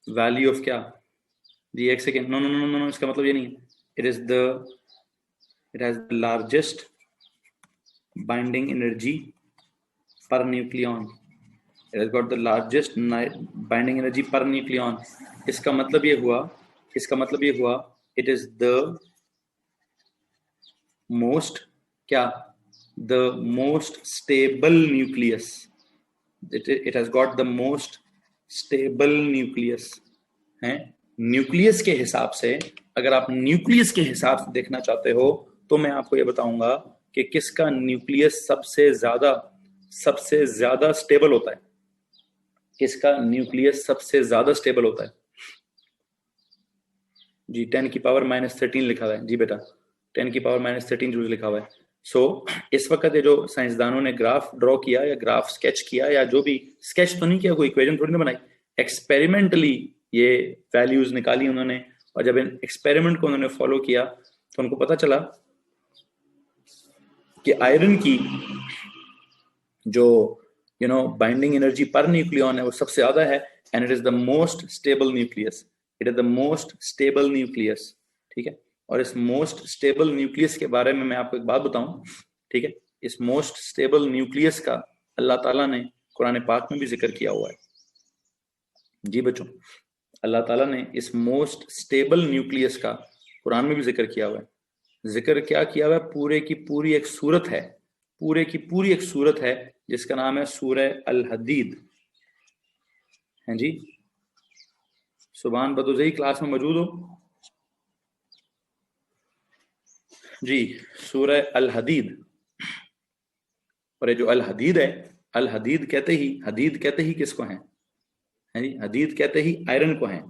value of क्या जी, एक second, no no no no no, इसका मतलब ये नहीं है। It has the largest binding energy per nucleon, it has got the largest binding energy per nucleon. इसका मतलब ये हुआ, इसका मतलब ये हुआ इट इज द मोस्ट क्या, the most stable nucleus, it has got the most stable nucleus है। न्यूक्लियस के हिसाब से, अगर आप न्यूक्लियस के हिसाब से देखना चाहते हो तो मैं आपको ये बताऊंगा कि किसका न्यूक्लियस सबसे ज्यादा स्टेबल होता है, किसका न्यूक्लियस सबसे ज्यादा स्टेबल होता है जी। 10 की पावर -13 लिखा हुआ है जी बेटा, 10 की पावर -13 जूल लिखा हुआ है। सो इस वक्त ये जो साइंसदानों ने ग्राफ ड्रॉ किया या ग्राफ स्केच किया, या जो भी स्केच तो नहीं किया, कोई इक्वेशन थोड़ी ना बनाई, एक्सपेरिमेंटली ये वैल्यूज निकाली उन्होंने, और जब इन एक्सपेरिमेंट को उन्होंने फॉलो किया तो उनको पता चला कि आयरन की जो बाइंडिंग एनर्जी पर न्यूक्लियॉन है वो सबसे ज्यादा है, and it is the most stable nucleus, it is the most stable nucleus. ठीक है, और इस मोस्ट स्टेबल न्यूक्लियस के बारे में मैं आपको एक बात बताऊं, ठीक है, इस मोस्ट स्टेबल न्यूक्लियस का अल्लाह ताला ने कुरान पाक में भी जिक्र किया हुआ है जी बच्चों। अल्लाह ताला ने इस मोस्ट स्टेबल न्यूक्लियस का कुरान में भी जिक्र किया हुआ है। जिक्र क्या किया हुआ है? पूरे की पूरी एक सूरत है, पूरे की पूरी एक सूरत है जिसका नाम है सूरह अल हदीद है जी। सुभान बदुज़ई क्लास में मौजूद हो जी, सूरह अल हदीद। और ये जो अल हदीद है, अल हदीद कहते ही किसको है है जी, हदीद कहते ही आयरन को है,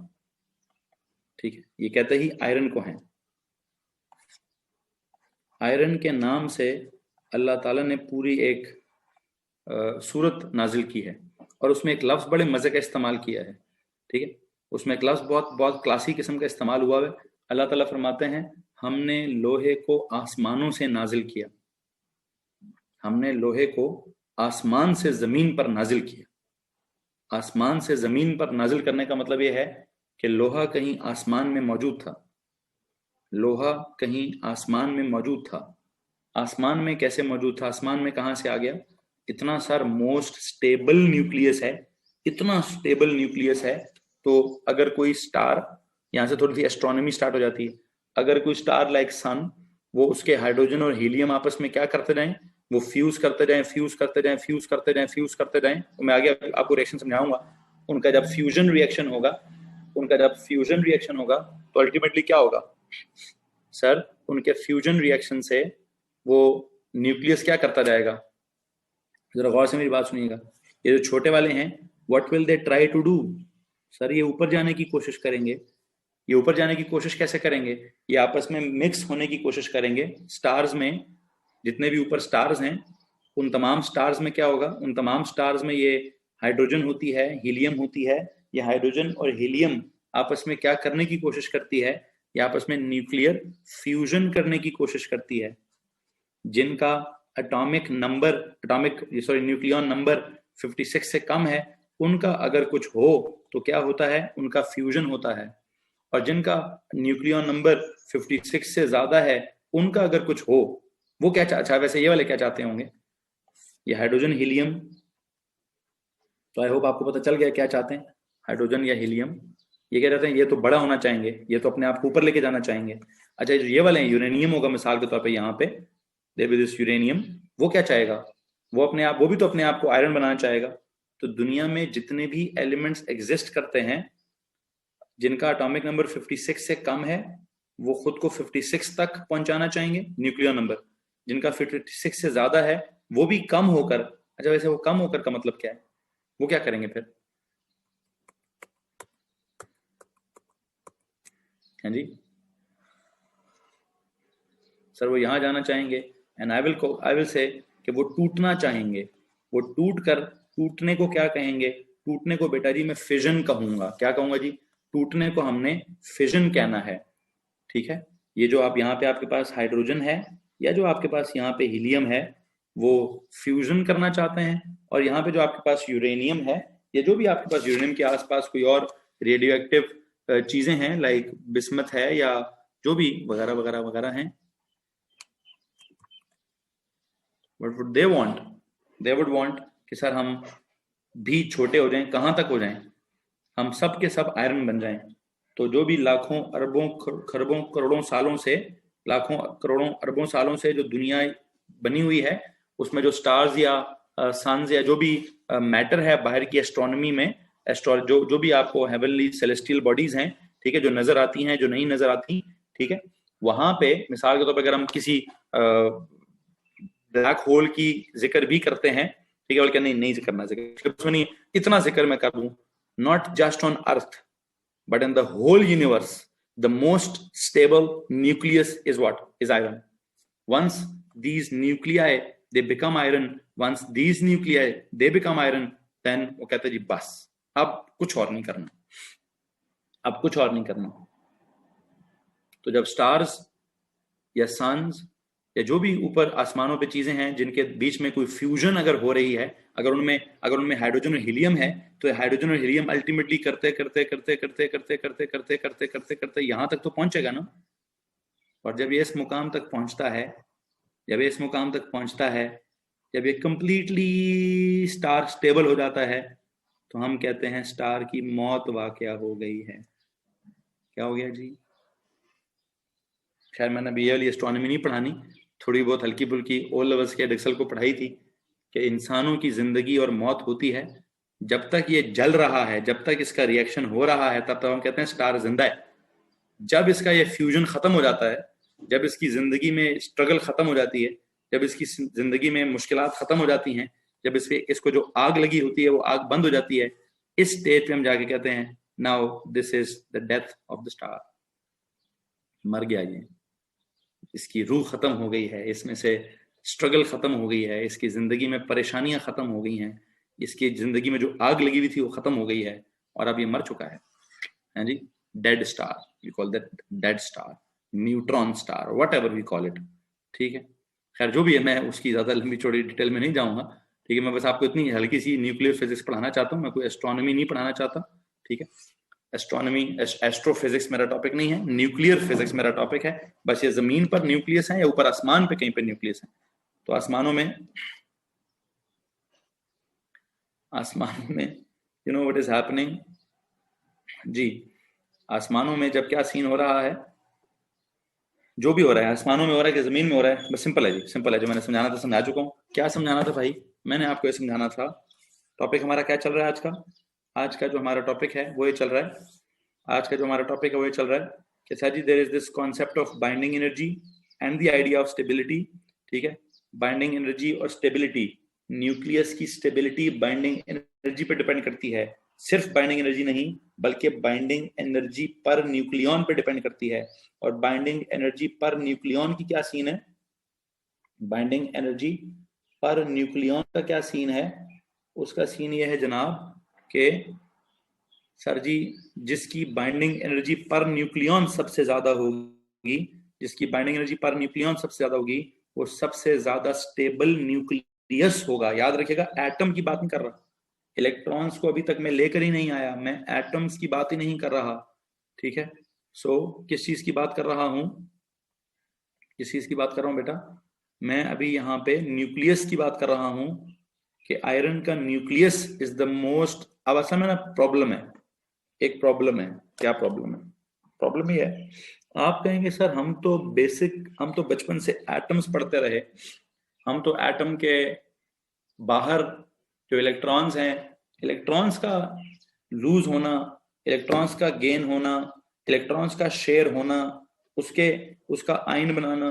ठीक है, ये कहते ही आयरन को है। आयरन के नाम से अल्लाह ताला ने पूरी एक सूरत नाजिल की है, और उसमें एक लफ्ज़ बड़े मज़े का इस्तेमाल किया है, ठीक है, उसमें एक लफ्ज़ बहुत बहुत क्लासी किस्म का इस्तेमाल हुआ है। अल्लाह ताला फरमाते हैं, हमने लोहे को आसमानों से नाजिल किया, हमने लोहे को आसमान से ज़मीन पर नाजिल किया। आसमान से ज़मीन पर नाजिल करने का मतलब यह है कि लोहा कहीं आसमान में मौजूद था, लोहा कहीं आसमान में मौजूद था। आसमान में कैसे मौजूद था, आसमान में कहाँ से आ गया? इतना सार मोस्ट स्टेबल न्यूक्लियस है, इतना स्टेबल न्यूक्लियस है, तो अगर कोई स्टार, यहाँ से थोड़ी सी एस्ट्रोनॉमी स्टार्ट हो जाती है, अगर कोई स्टार लाइक सन, वो उसके हाइड्रोजन और हीलियम आपस में क्या करते जाएं, वो फ्यूज करते जाएं, फ्यूज करते जाएं, फ्यूज करते जाएं, फ्यूज करते जाएं, तो मैं आगे आपको रिएक्शन समझाऊंगा। उनका जब फ्यूजन रिएक्शन होगा, उनका जब फ्यूजन रिएक्शन होगा, तो अल्टीमेटली क्या होगा सर? उनके फ्यूजन रिएक्शन से वो न्यूक्लियस क्या करता जाएगा? जरा गौर से मेरी बात सुनिएगा। ये जो छोटे वाले हैं, what will they try to do? Sir ये ऊपर जाने की कोशिश करेंगे। ये ऊपर जाने की कोशिश कैसे करेंगे? ये आपस में मिक्स होने की कोशिश करेंगे। स्टार्स में जितने भी ऊपर स्टार्स हैं, उन तमाम स्टार्स में क्या होगा? उन तमाम स्टार्स में ये हाइड्रोजन होती है, हीलियम होती है। ये हाइड्रोजन और हीलियम आपस में क्या करने की कोशिश करती है? ये आपस में न्यूक्लियर फ्यूजन करने की कोशिश करती है। जिनका न्यूक्लियन नंबर 56 से कम है, उनका अगर कुछ हो तो क्या होता है? उनका फ्यूजन होता है। और जिनका न्यूक्लियन नंबर 56 से ज्यादा है, उनका अगर कुछ हो, वो क्या अच्छा, वैसे ये वाले क्या चाहते होंगे? ये हाइड्रोजन हीलियम, तो आई होप आपको पता चल गया क्या चाहते हैं, हाइड्रोजन या हीलियम। ये क्या चाहते हैं? ये तो बड़ा होना चाहेंगे, ये तो अपने आप को ऊपर लेके जाना चाहेंगे। अच्छा, जो ये वाले हैं, यूरेनियम होगा मिसाल के तौर पे, यहाँ पे दिस यूरेनियम, वो क्या चाहेगा? वो अपने आप, वो भी तो अपने आप को आयरन बनाना चाहेगा। तो दुनिया में जितने भी एलिमेंट्स एग्जिस्ट करते हैं, जिनका एटॉमिक नंबर 56 से कम है, वो खुद को 56 तक पहुंचाना चाहेंगे न्यूक्लियर नंबर। जिनका 56 से ज्यादा है, वो भी कम होकर, अच्छा वैसे वो कम होकर का मतलब क्या है? वो क्या करेंगे फिर? हाँ जी सर, वो यहां जाना चाहेंगे, एंड आई विल से कि वो टूटना चाहेंगे। वो टूटने को क्या कहेंगे? टूटने को बेटा जी मैं फिजन कहूंगा। क्या कहूंगा जी? टूटने को हमने फिजन कहना है, ठीक है। ये जो आप यहाँ पे आपके पास हाइड्रोजन है, या जो आपके पास यहाँ पे हीलियम है, वो फ्यूजन करना चाहते हैं। और यहाँ पे जो आपके पास यूरेनियम है, या जो भी आपके पास यूरेनियम के आसपास कोई और रेडियो एक्टिव चीजें हैं, लाइक बिस्मथ है या जो भी वगैरह वगैरह वगैरह हैं, what would they want? They would want कि सर हम भी छोटे हो जाएं। कहाँ तक हो जाएं? हम सब के सब आयरन बन जाएं। तो जो भी लाखों अरबों खरबों करोड़ों सालों से, लाखों करोड़ों अरबों सालों से जो दुनिया बनी हुई है, उसमें जो स्टार्स या सन्स या जो भी मैटर है बाहर की एस्ट्रोनॉमी में, जो भी आपको हेवनली सेलेस्टियल बॉडीज हैं, ठीक है, जो नजर आती हैं, जो नहीं नजर आती, ठीक है, वहां पे मिसाल के तौर पर अगर हम किसी ब्लैक होल की जिक्र भी करते हैं, ठीक है, बल्कि नहीं करना जिक्र, नहीं, इतना जिक्र मैं कर दूं, not just on earth but in the whole universe, the most stable nucleus is what? Is iron. Once these nuclei they become iron, once these nuclei they become iron, then वो कहते हैं जी बस अब कुछ और नहीं करना, अब कुछ और नहीं करना। तो जब स्टार्स या सन्स या जो भी ऊपर आसमानों पे चीजें हैं जिनके बीच में कोई फ्यूजन अगर हो रही है, अगर उनमें हाइड्रोजन और हीलियम है, तो हाइड्रोजन और हीलियम अल्टीमेटली करते करते करते करते करते करते करते करते करते करते यहां तक तो पहुंचेगा ना। और जब ये इस मुकाम तक पहुंचता है, जब ये इस मुकाम तक पहुंचता है, जब ये कंप्लीटली स्टार स्टेबल हो जाता है, तो हम कहते हैं स्टार की मौत वाकया हो गई है। क्या हो गया जी? खैर मैंने अभी ये वाली एस्ट्रोनॉमी नहीं पढ़ानी, थोड़ी बहुत हल्की फुल्की ओ लेवल्स के डिक्सल को पढ़ाई थी कि इंसानों की जिंदगी और मौत होती है, जब तक ये जल रहा है, जब तक इसका रिएक्शन हो रहा है, तब तक हम कहते हैं स्टार जिंदा है। जब इसका ये फ्यूजन खत्म हो जाता है, जब इसकी जिंदगी में स्ट्रगल खत्म हो जाती है, जब इसकी जिंदगी में मुश्किलात खत्म हो जाती हैं, जब इसको जो आग लगी होती है वो आग बंद हो जाती है, इस स्टेज पे हम जाके कहते हैं now this is the death of the star, मर गया ये, इसकी रूह खत्म हो गई है, इसमें से स्ट्रगल खत्म हो गई है, इसकी जिंदगी में परेशानियां खत्म हो गई हैं, इसकी जिंदगी में जो आग लगी हुई थी वो खत्म हो गई है और अब ये मर चुका है जी। Dead star, we call that dead star, neutron star, whatever we call it, ठीक है। खैर जो भी है, मैं उसकी ज्यादा लंबी चौड़ी डिटेल में नहीं जाऊंगा, ठीक है। मैं बस आपको इतनी हल्की सी न्यूक्लियर फिजिक्स पढ़ाना चाहता हूँ, मैं कोई एस्ट्रोनॉमी नहीं पढ़ाना चाहता, ठीक है। एस्ट्रोनॉमी एस्ट्रोफिजिक्स मेरा टॉपिक नहीं है, न्यूक्लियर फिजिक्स मेरा टॉपिक है। बस ये जमीन पर न्यूक्लियस है या ऊपर आसमान पे कहीं पे न्यूक्लियस है, तो आसमानों में you know what is happening जी, आसमानों में जब क्या सीन हो रहा है, जो भी हो रहा है आसमानों में हो रहा है कि जमीन में हो रहा है, बस सिंपल है जी, सिंपल है। जो मैंने समझाना था समझा चुका हूँ। क्या समझाना था भाई, मैंने आपको ये समझाना था। टॉपिक हमारा क्या चल रहा है आज का? आज का जो हमारा टॉपिक है वो ये चल रहा है, आज का जो हमारा टॉपिक है वो ये चल रहा है कि sir ji there is this concept of binding energy and the idea of stability, ठीक है। बाइंडिंग एनर्जी और स्टेबिलिटी, न्यूक्लियस की स्टेबिलिटी बाइंडिंग एनर्जी पर डिपेंड करती है। सिर्फ बाइंडिंग एनर्जी नहीं, बल्कि बाइंडिंग एनर्जी पर न्यूक्लियन पे डिपेंड करती है। और बाइंडिंग एनर्जी पर न्यूक्लियन की क्या सीन है? बाइंडिंग एनर्जी पर न्यूक्लियन का क्या सीन है? उसका सीन ये है जनाब कि सर जी जिसकी बाइंडिंग एनर्जी पर न्यूक्लियन सबसे ज्यादा होगी, जिसकी बाइंडिंग एनर्जी पर न्यूक्लियन सबसे ज्यादा होगी, वो सबसे ज्यादा स्टेबल न्यूक्लियस होगा। याद रखिएगा, एटम की बात नहीं कर रहा, इलेक्ट्रॉन्स को अभी तक मैं लेकर ही नहीं आया, मैं एटम्स की बात ही नहीं कर रहा, ठीक है। सो किस चीज की बात कर रहा हूं, किस चीज की बात कर रहा हूं बेटा? मैं अभी यहाँ पे न्यूक्लियस की बात कर रहा हूं कि आयरन का न्यूक्लियस इज द मोस्ट। अब असल में ना प्रॉब्लम है, एक प्रॉब्लम है। क्या प्रॉब्लम है? प्रॉब्लम ये है, आप कहेंगे सर हम तो बेसिक, हम तो बचपन से एटम्स पढ़ते रहे, हम तो एटम के बाहर जो इलेक्ट्रॉन्स हैं, इलेक्ट्रॉन्स का लूज होना, इलेक्ट्रॉन्स का गेन होना, इलेक्ट्रॉन्स का शेयर होना, उसके उसका आयन बनाना,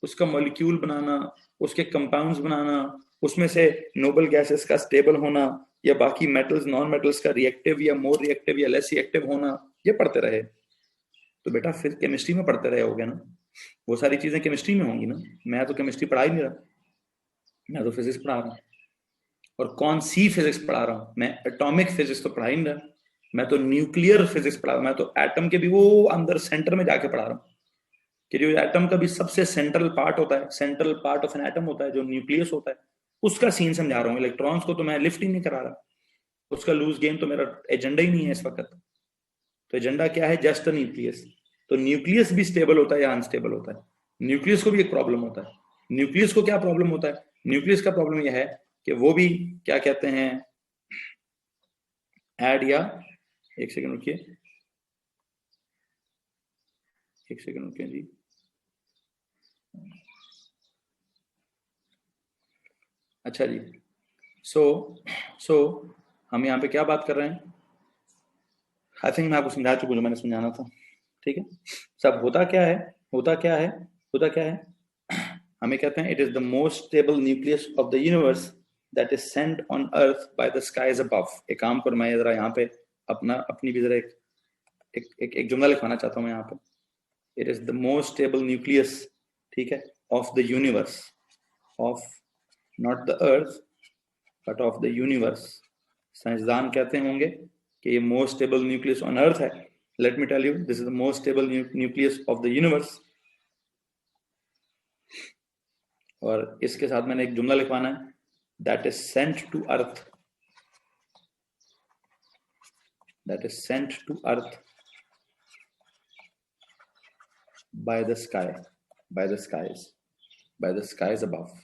उसका मॉलिक्यूल बनाना, उसके कंपाउंड्स बनाना, उसमें से नोबल गैसेस का स्टेबल होना, या बाकी मेटल्स नॉन मेटल्स का रिएक्टिव या मोर रिएक्टिव या लेस रिएक्टिव होना, ये पढ़ते रहे। तो बेटा फिर केमिस्ट्री में पढ़ते रहे होगे ना, वो सारी चीजें केमिस्ट्री में होंगी ना। मैं तो केमिस्ट्री पढ़ा ही नहीं रहा, मैं तो फिजिक्स पढ़ा रहा हूँ। और कौन सी फिजिक्स पढ़ा रहा हूँ मैं? एटॉमिक फिजिक्स तो पढ़ा ही नहीं रहा, मैं तो न्यूक्लियर फिजिक्स पढ़ा रहा हूँ। मैं तो एटम के भी वो अंदर सेंटर में जाके पढ़ा रहा हूँ कि जो एटम का भी सबसे सेंट्रल पार्ट होता है, central part of an atom होता है जो न्यूक्लियस होता है, उसका सीन समझा रहा हूँ। इलेक्ट्रॉन्स को तो मैं लिफ्ट ही नहीं करा रहा, उसका लूज गेन तो मेरा एजेंडा ही नहीं है इस वक्त। तो एजेंडा क्या है? Just the nucleus. तो न्यूक्लियस भी स्टेबल होता है या अनस्टेबल होता है? न्यूक्लियस को भी एक प्रॉब्लम होता है। न्यूक्लियस को क्या प्रॉब्लम होता है? न्यूक्लियस का प्रॉब्लम यह है कि वो भी क्या कहते हैं, ऐड या, एक सेकंड रुकिए, एक सेकंड रुकिए जी। अच्छा जी, सो हम यहाँ पे क्या बात कर रहे हैं? आई थिंक मैं आपको समझा चुका हूं जो मैंने समझाना था, ठीक है। सब होता क्या है, होता क्या है, होता क्या है, हमें कहते हैं it is the most stable nucleus of the universe that is sent on earth by the skies above. एक काम कर, मैं जरा यहाँ पे अपनी भी जरा एक जुमला लिखवाना चाहता हूँ मैं यहाँ पे। It is the most stable nucleus, ठीक है, of the universe, of not the earth but of the universe. साइंसदान कहते होंगे कि ये most stable nucleus on earth है। Let me tell you, this is the most stable nucleus of the universe. और इसके साथ मैंने एक जुमला लिखवाना है, that is sent to earth, that is sent to earth by the sky, by the skies, by the skies above.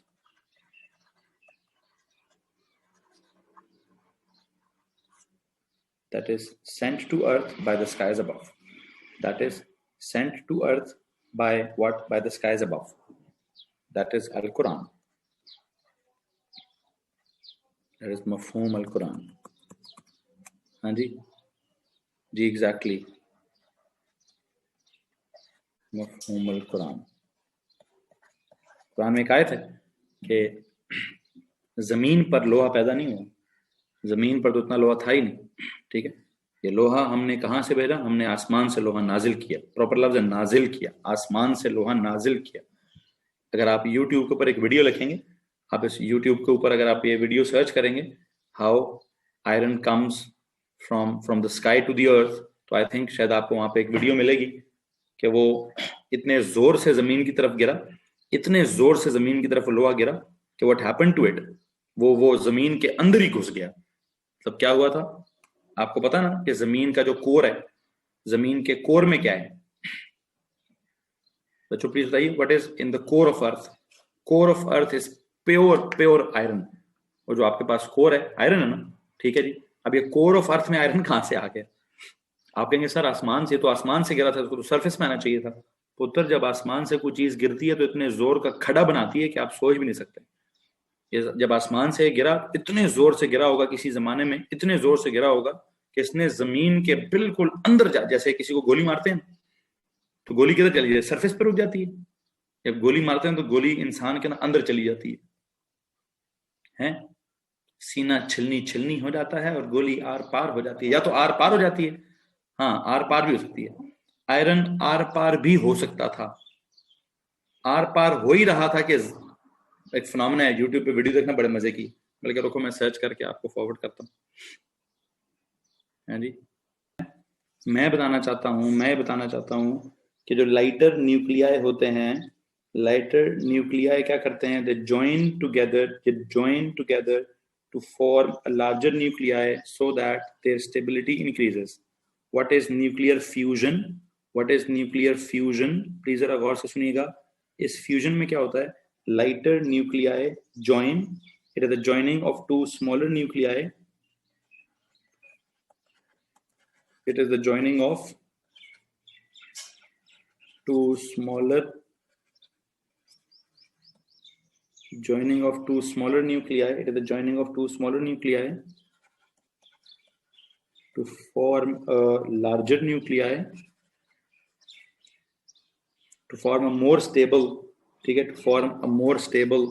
That is sent to earth by the skies above. That is sent to earth by what? By the skies above. That is Al-Quran. That is Mafhum Al-Quran. हाँ जी जी, exactly, मफहूम अल-कुरान। Quran में एक आयत है कि जमीन पर लोहा पैदा नहीं हुआ, जमीन पर तो उतना लोहा था ही नहीं, ठीक है, ये लोहा हमने कहाँ से भेजा? हमने आसमान से लोहा नाजिल किया। प्रॉपर लफ्ज है नाजिल किया, आसमान से लोहा नाजिल किया। अगर आप YouTube के ऊपर एक वीडियो लिखेंगे, आप इस YouTube के ऊपर अगर आप ये वीडियो सर्च करेंगे, how iron comes from the sky to the earth, तो आई थिंक शायद आपको वहां पे एक वीडियो मिलेगी कि वो इतने जोर से जमीन की तरफ गिरा, इतने जोर से जमीन की तरफ लोहा गिरा कि व्हाट हैपेंड टू इट, वो जमीन के अंदर ही घुस गया। मतलब क्या हुआ था आपको पता ना कि जमीन का जो कोर है, जमीन के कोर में क्या है बच्चों? प्लीज बताइए, what is in the core of earth? Core of earth is pure iron. और जो आपके पास कोर है आयरन है ना, ठीक है जी। अब ये कोर ऑफ अर्थ में आयरन कहां से आ गया? आप कहेंगे सर आसमान से, तो आसमान से गिरा था तो सरफेस में आना चाहिए था। पुत्र, जब आसमान से कोई चीज गिरती है तो इतने जोर का खड़ा बनाती है कि आप सोच भी नहीं सकते। जब आसमान से गिरा, इतने जोर से गिरा होगा किसी जमाने में, इतने जोर से गिरा होगा कि इसने जमीन के बिल्कुल अंदर जा, जैसे किसी को गोली मारते हैं तो गोली किधर चली जाती है? सरफेस पर रुक जाती है। जब गोली मारते हैं तो गोली इंसान के अंदर चली जाती है? सीना छिलनी छिलनी हो जाता है और गोली आर पार हो जाती है। या तो आर पार हो जाती है, हाँ आर पार भी हो सकती है। आयरन आर पार भी हो सकता था, आर पार हो ही रहा था कि एक फिनोमेना है, यूट्यूब पे वीडियो देखना बड़े मजे की, बल्कि रुको मैं सर्च करके आपको फॉरवर्ड करता हूँ। हाँ जी, मैं बताना चाहता हूँ कि जो लाइटर न्यूक्लियाई होते हैं, लाइटर न्यूक्लियाई क्या करते हैं? They join together to form a larger nuclei so that their stability increases. What is nuclear fusion? Please जरा गौर से सुनिएगा। इस फ्यूजन में क्या होता है? Lighter nuclei join, it is the joining of two smaller nuclei. It is the joining of two smaller nuclei. It is the joining of two smaller nuclei to form a larger nuclei, to form a more stable, ठीक है, to form a more stable,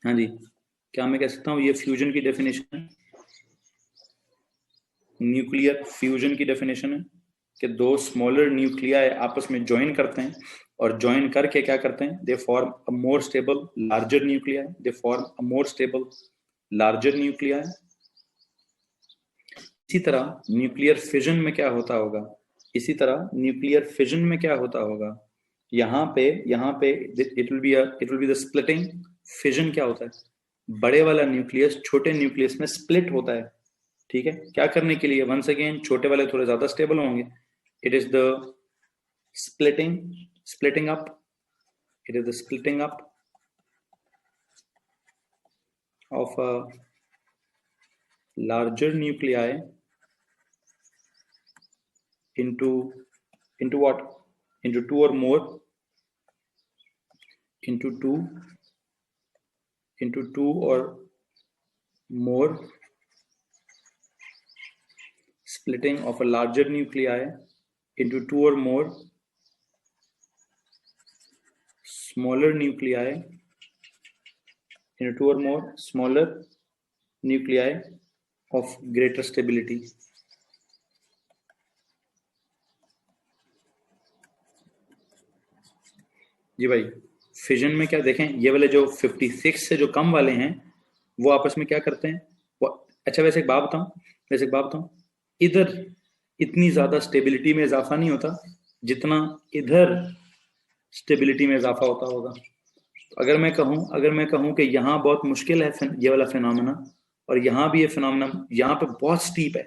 हाँ जी, क्या मैं कह सकता हूँ ये fusion की डेफिनेशन है? न्यूक्लियर फ्यूजन की डेफिनेशन है कि दो स्मॉलर न्यूक्लियाई आपस में ज्वाइन करते हैं और ज्वाइन करके क्या करते हैं? They form a more stable larger nuclei. इसी तरह न्यूक्लियर फिजन में क्या होता होगा? यहाँ पे it will be the splitting. Fission क्या होता है? बड़े वाला न्यूक्लियस छोटे न्यूक्लियस में स्प्लिट होता है, ठीक है, क्या करने के लिए? वंस अगेन छोटे वाले थोड़े ज्यादा स्टेबल होंगे। It is the splitting up of a larger nuclei into what? Into two or more, into two or more, splitting of a larger nuclei into two or more smaller nuclei, into two or more smaller nuclei of greater stability. जी भाई, fission में क्या देखें, ये वाले जो 56 से जो कम वाले हैं वो आपस में क्या करते हैं? वो अच्छा, वैसे एक बात बताऊं, इधर इतनी ज्यादा स्टेबिलिटी में इजाफा नहीं होता जितना इधर स्टेबिलिटी में इजाफा होता होगा। अगर मैं कहूं कि यहाँ बहुत मुश्किल है ये वाला फिनोमेना, और यहाँ भी ये फिनोमेना यहाँ पे बहुत स्टीप है,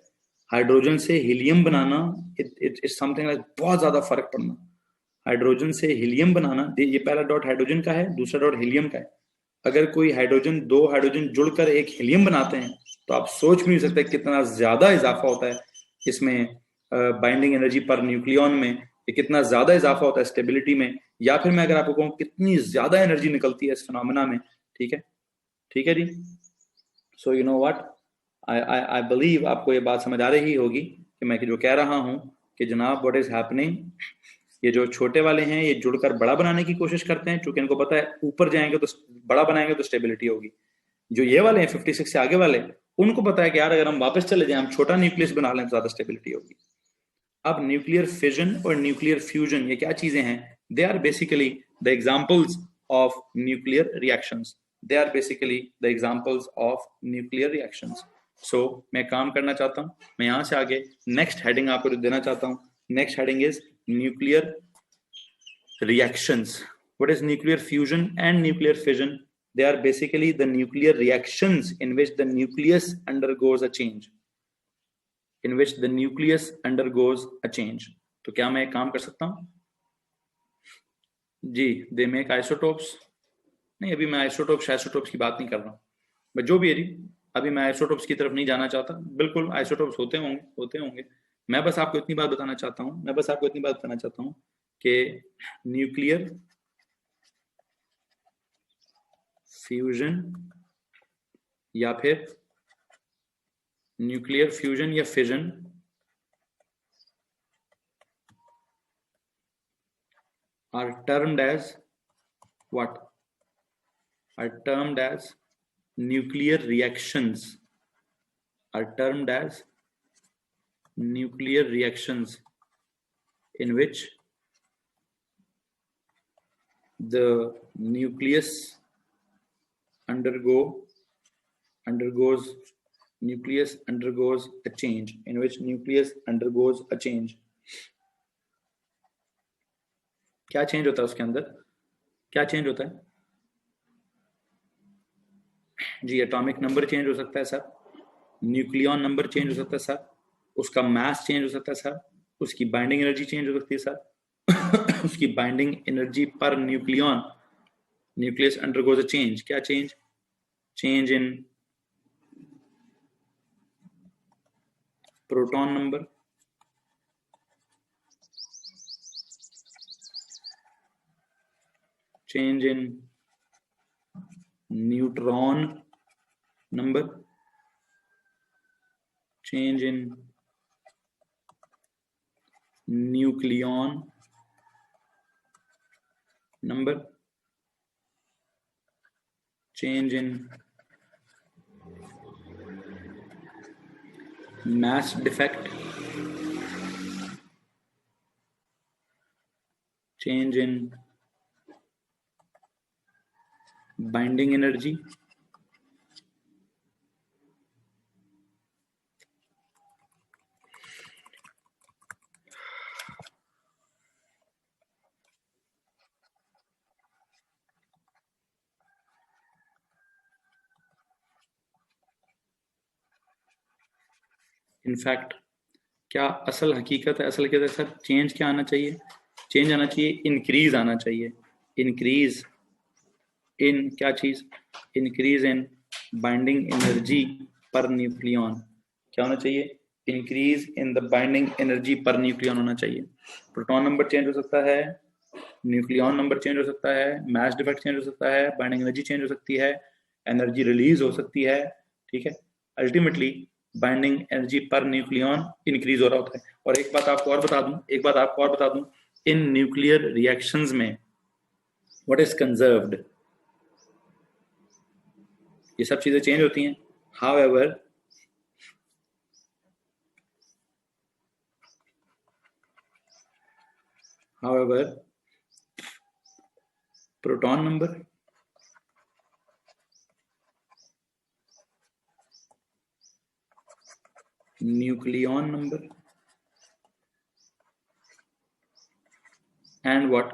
हाइड्रोजन से helium banana it's something like बहुत ज्यादा फर्क पड़ना। हाइड्रोजन से हीलियम बनाना, ये पहला डॉट हाइड्रोजन का है, दूसरा डॉट हीलियम का है। अगर कोई दो हाइड्रोजन जुड़कर एक हीलियम बनाते हैं तो आप सोच भी नहीं सकते कितना ज्यादा इजाफा होता है इसमें बाइंडिंग एनर्जी पर न्यूक्लियन में, कितना ज्यादा इजाफा होता है स्टेबिलिटी में। या फिर मैं अगर आपको कहूँ कितनी ज्यादा एनर्जी निकलती है इस फिनोमेना में, ठीक है जी। So you know what, I believe आपको ये बात समझ आ रही होगी कि मैं जो कह रहा हूँ कि जनाब व्हाट इज हैपनिंग, ये जो छोटे वाले हैं ये जुड़कर बड़ा बनाने की कोशिश करते हैं, क्योंकि इनको पता है ऊपर जाएंगे तो बड़ा बनाएंगे तो स्टेबिलिटी होगी। जो ये वाले हैं 56 से आगे वाले, उनको पता है कि यार अगर हम वापस चले जाएं, हम छोटा न्यूक्लियस बना लें तो ज्यादा स्टेबिलिटी होगी। अब न्यूक्लियर फिजन और न्यूक्लियर फ्यूजन ये क्या चीजें हैं? They are basically the examples of nuclear reactions. They are basically the examples of nuclear reactions. So मैं काम करना चाहता हूं, मैं यहां से आगे नेक्स्ट हेडिंग आपको देना चाहता हूं। Next heading is nuclear reactions. What is nuclear fusion and nuclear fission? They are basically the nuclear reactions in which the nucleus undergoes a change. In which the nucleus undergoes a change. तो क्या मैं एक काम कर सकता हूं जी? They make isotopes. नहीं, अभी मैं आइसोटोप्स की बात नहीं कर रहा हूं, बट जो भी है जी, अभी मैं आइसोटोप्स की तरफ नहीं जाना चाहता। बिल्कुल आइसोटोप्स होते होंगे। मैं बस आपको इतनी बात बताना चाहता हूं कि न्यूक्लियर फ्यूजन या फिर न्यूक्लियर फ्यूजन या fission are termed as what? Are termed as nuclear reactions. Are termed as nuclear reactions in which the nucleus undergoes a change. In which nucleus undergoes a change. क्या change होता है उसके अंदर? क्या change होता है जी? Atomic number change हो सकता है सर, न्यूक्लियॉन नंबर चेंज हो सकता है सर, उसका मास चेंज हो सकता है सर, उसकी बाइंडिंग एनर्जी चेंज हो सकती है सर उसकी binding energy per nucleon, nucleus undergoes a change. क्या change? Change in proton number, change in neutron number, change in nucleon number, change in mass defect, change in binding energy, in fact क्या असल हकीकत है? असल हकीकत sir change क्या आना चाहिए? चेंज आना चाहिए, इंक्रीज आना चाहिए। इंक्रीज इन क्या चीज? Increase in binding energy per nucleon. क्या होना चाहिए? Increase in the binding energy per nucleon होना चाहिए। प्रोटॉन नंबर चेंज हो सकता है, न्यूक्लियॉन नंबर चेंज हो सकता है, मास डिफेक्ट चेंज हो सकता है, बाइंडिंग एनर्जी चेंज हो सकती है, एनर्जी रिलीज हो सकती है, ठीक है। Ultimately binding energy per nucleon increase हो रहा होता है। और एक बात आपको और बता दूं, इन न्यूक्लियर रिएक्शंस में व्हाट इज कंजर्व्ड, ये सब चीजें चेंज होती हैं। However proton number, nucleon number, and what?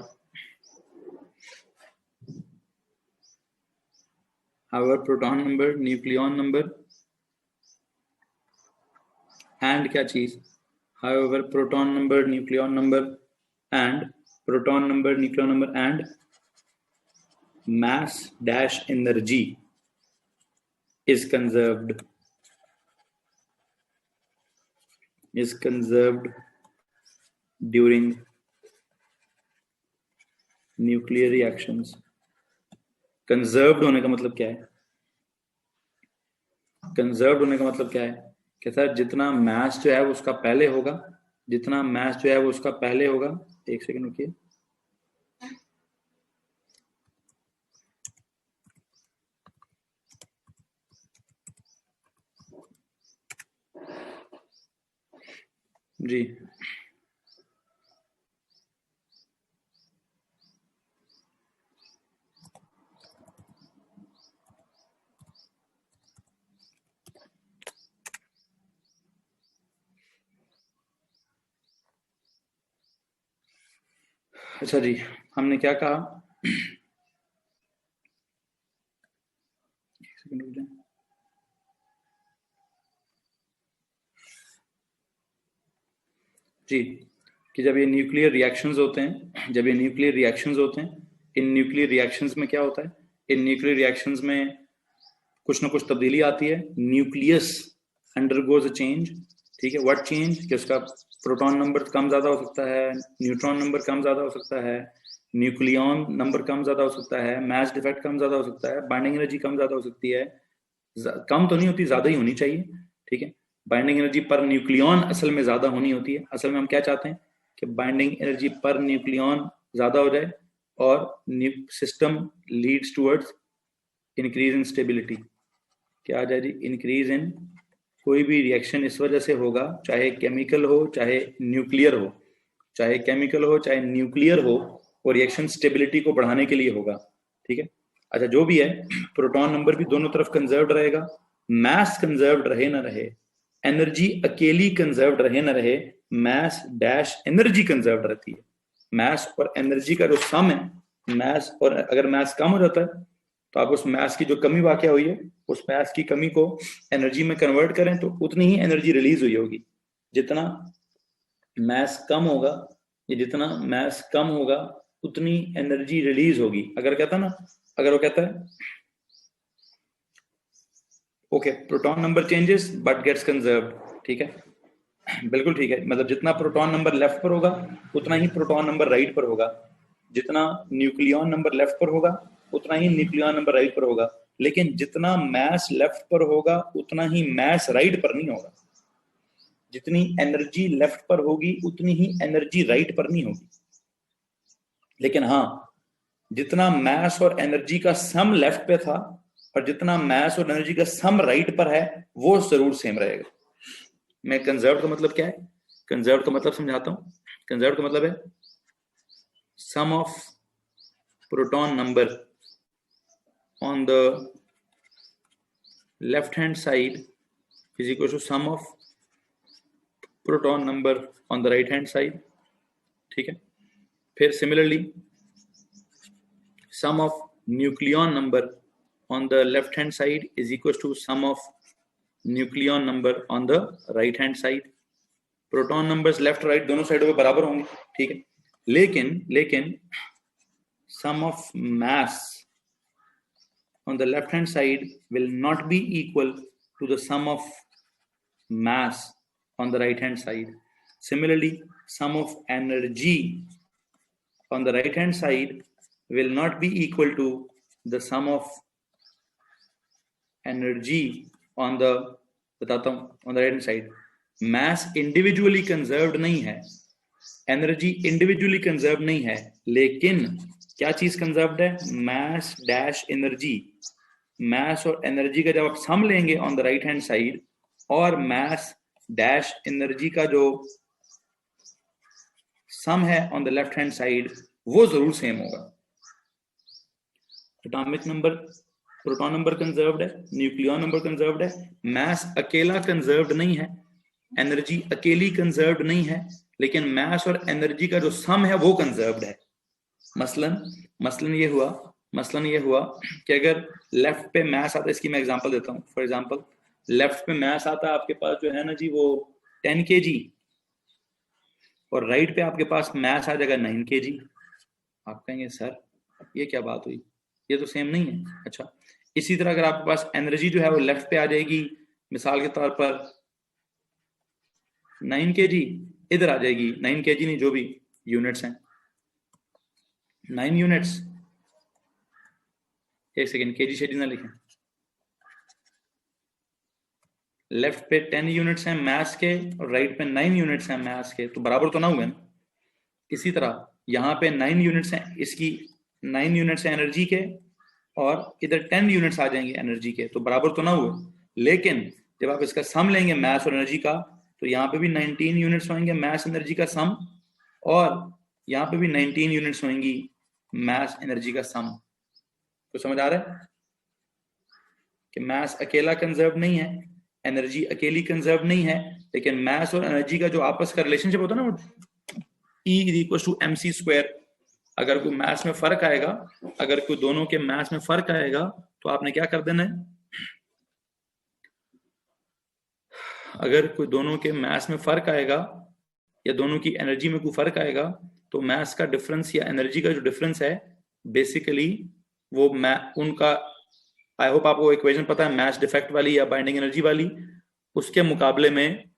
However, proton number, nucleon number, and क्या चीज? However, proton number, nucleon number, and proton number, nucleon number, and mass dash energy is conserved. Is conserved during nuclear reactions. Conserved होने का मतलब क्या है? Conserved होने का मतलब क्या है कि सर जितना मास जो है वो उसका पहले होगा, एक सेकंड रुकिए। जी अच्छा जी, हमने क्या कहा? एक सेकंड रुक जाए। जी, कि जब ये न्यूक्लियर रिएक्शंस होते हैं, जब ये न्यूक्लियर रिएक्शंस होते हैं, इन न्यूक्लियर रिएक्शंस में क्या होता है? इन न्यूक्लियर रिएक्शंस में कुछ ना कुछ तब्दीली आती है। न्यूक्लियस अंडरगोज अ चेंज, ठीक है। What change? कि उसका प्रोटॉन नंबर कम ज्यादा हो सकता है, न्यूट्रॉन नंबर कम ज्यादा हो सकता है, न्यूक्लियॉन नंबर कम ज्यादा हो सकता है, मास डिफेक्ट कम ज्यादा हो सकता है, बाइंडिंग एनर्जी कम ज्यादा हो सकती है। कम तो नहीं होती, ज्यादा ही होनी चाहिए, ठीक है। बाइंडिंग एनर्जी पर न्यूक्लियॉन असल में ज्यादा होनी होती है। असल में हम क्या चाहते हैं कि बाइंडिंग एनर्जी पर न्यूक्लियॉन ज्यादा हो जाए और system leads towards increase in stability. क्या आ जाए जी? इंक्रीज इन, कोई भी रिएक्शन इस वजह से होगा, चाहे केमिकल हो चाहे न्यूक्लियर हो, चाहे केमिकल हो चाहे न्यूक्लियर हो, वो रिएक्शन स्टेबिलिटी को बढ़ाने के लिए होगा, ठीक है। अच्छा, जो भी है, प्रोटॉन नंबर भी दोनों तरफ कंजर्व्ड रहेगा, मास कंजर्व्ड रहे ना रहे, एनर्जी अकेली कंजर्व्ड रहे ना रहे, मास डैश एनर्जी कंजर्व्ड रहती है। मास और एनर्जी का जो सम है, मास और अगर मास कम हो जाता है तो आप उस मास की जो कमी वाक़ हुई है, उस मास की कमी को एनर्जी में कन्वर्ट करें तो उतनी ही एनर्जी रिलीज हुई होगी। जितना मास कम होगा, ये जितना मास कम होगा उतनी एनर्जी रिलीज होगी। अगर कहता ना, अगर वो कहता है okay proton number changes but gets conserved, ठीक है, बिल्कुल ठीक है। मतलब जितना प्रोटॉन नंबर लेफ्ट पर होगा उतना ही प्रोटॉन नंबर राइट पर होगा, जितना न्यूक्लियॉन नंबर लेफ्ट पर होगा उतना ही न्यूक्लियॉन नंबर राइट पर होगा। लेकिन जितना मास लेफ्ट पर होगा उतना ही मास राइट पर नहीं होगा। जितनी एनर्जी लेफ्ट पर होगी उतनी ही एनर्जी राइट पर नहीं होगी। लेकिन हाँ, जितना मास और एनर्जी का सम लेफ्ट पे था और जितना मास और एनर्जी का सम राइट पर है वो जरूर सेम रहेगा। मैं कंजर्व का मतलब क्या है, कंजर्व का मतलब समझाता हूं। कंजर्व का मतलब है sum of proton number on the left hand side is equal to sum of proton number on the right hand side, ठीक है। फिर similarly sum of nucleon number on the left hand side is equals to sum of nucleon number on the right hand side. Proton numbers left right दोनों साइडों पे बराबर होंगे, ठीक है। लेकिन sum of mass on the left hand side will not be equal to the sum of mass on the right hand side. Similarly, sum of energy on the right hand side will not be equal to the sum of energy on the, बताता हूं, on the right hand side. mass individually conserved नहीं है, energy individually conserve नहीं है, लेकिन क्या चीज conserved है? mass dash energy. mass और एनर्जी का जब आप सम लेंगे on the right hand side और mass डैश एनर्जी का जो सम है on the left hand side वो जरूर सेम होगा। Atomic number, proton number conserved है, न्यूक्लियॉन नंबर कंजर्व्ड है, मास अकेला कंजर्व्ड नहीं है, एनर्जी अकेली कंजर्व्ड नहीं है, लेकिन मास और एनर्जी का जो सम है वो कंजर्व्ड है। मसलन ये हुआ कि अगर लेफ्ट पे मास आता है, इसकी मैं एग्जांपल देता हूं। फॉर एग्जांपल लेफ्ट पे मास आता है आपके पास जो है ना जी वो 10 kg और राइट पे आपके पास मास आ जाएगा 9 kg। आप कहेंगे सर ये क्या बात हुई, ये तो सेम नहीं है। अच्छा, इसी तरह अगर आपके पास एनर्जी जो है वो लेफ्ट पे आ जाएगी, मिसाल के तौर पर 9 kg, इधर आ जाएगी 9 kg नहीं, जो भी यूनिट्स हैं 9 यूनिट्स, एक सेकेंड केजी शेडी ना लिखें, लेफ्ट पे 10 यूनिट्स हैं मैथ्स के और राइट पे 9 यूनिट्स हैं मैथ्स के, तो बराबर तो ना हुए ना। इसी तरह यहाँ पे 9 यूनिट्स हैं, इसकी 9 यूनिट्स हैं एनर्जी के, और इधर 10 यूनिट्स आ जाएंगे एनर्जी के, तो बराबर तो ना हुए। लेकिन जब आप इसका सम लेंगे मैथ और एनर्जी का, तो यहाँ पे भी 19 यूनिट्स होंगे मैथ एनर्जी का सम, और यहाँ पे भी 19 यूनिट्स होंगी मैथ एनर्जी का सम। तो समझ आ रहा है कि मैथ अकेला कंजर्व नहीं है, एनर्जी अकेली कंजर्व नहीं है, लेकिन मैथ और एनर्जी का जो आपस का रिलेशनशिप होता है ना, वो E=mc²। अगर कोई मैथ्स में फर्क आएगा, अगर कोई दोनों के मैथ्स में फर्क आएगा, तो आपने क्या कर देना है, अगर कोई दोनों के मैथ्स में फर्क आएगा या दोनों की एनर्जी में कोई फर्क आएगा, तो मैथ्स का डिफरेंस या एनर्जी का जो डिफरेंस है, बेसिकली वो उनका, आई होप आपको इक्वेशन पता है मैच डिफेक्ट वाली या बाइंडिंग एनर्जी वाली, उसके मुकाबले में,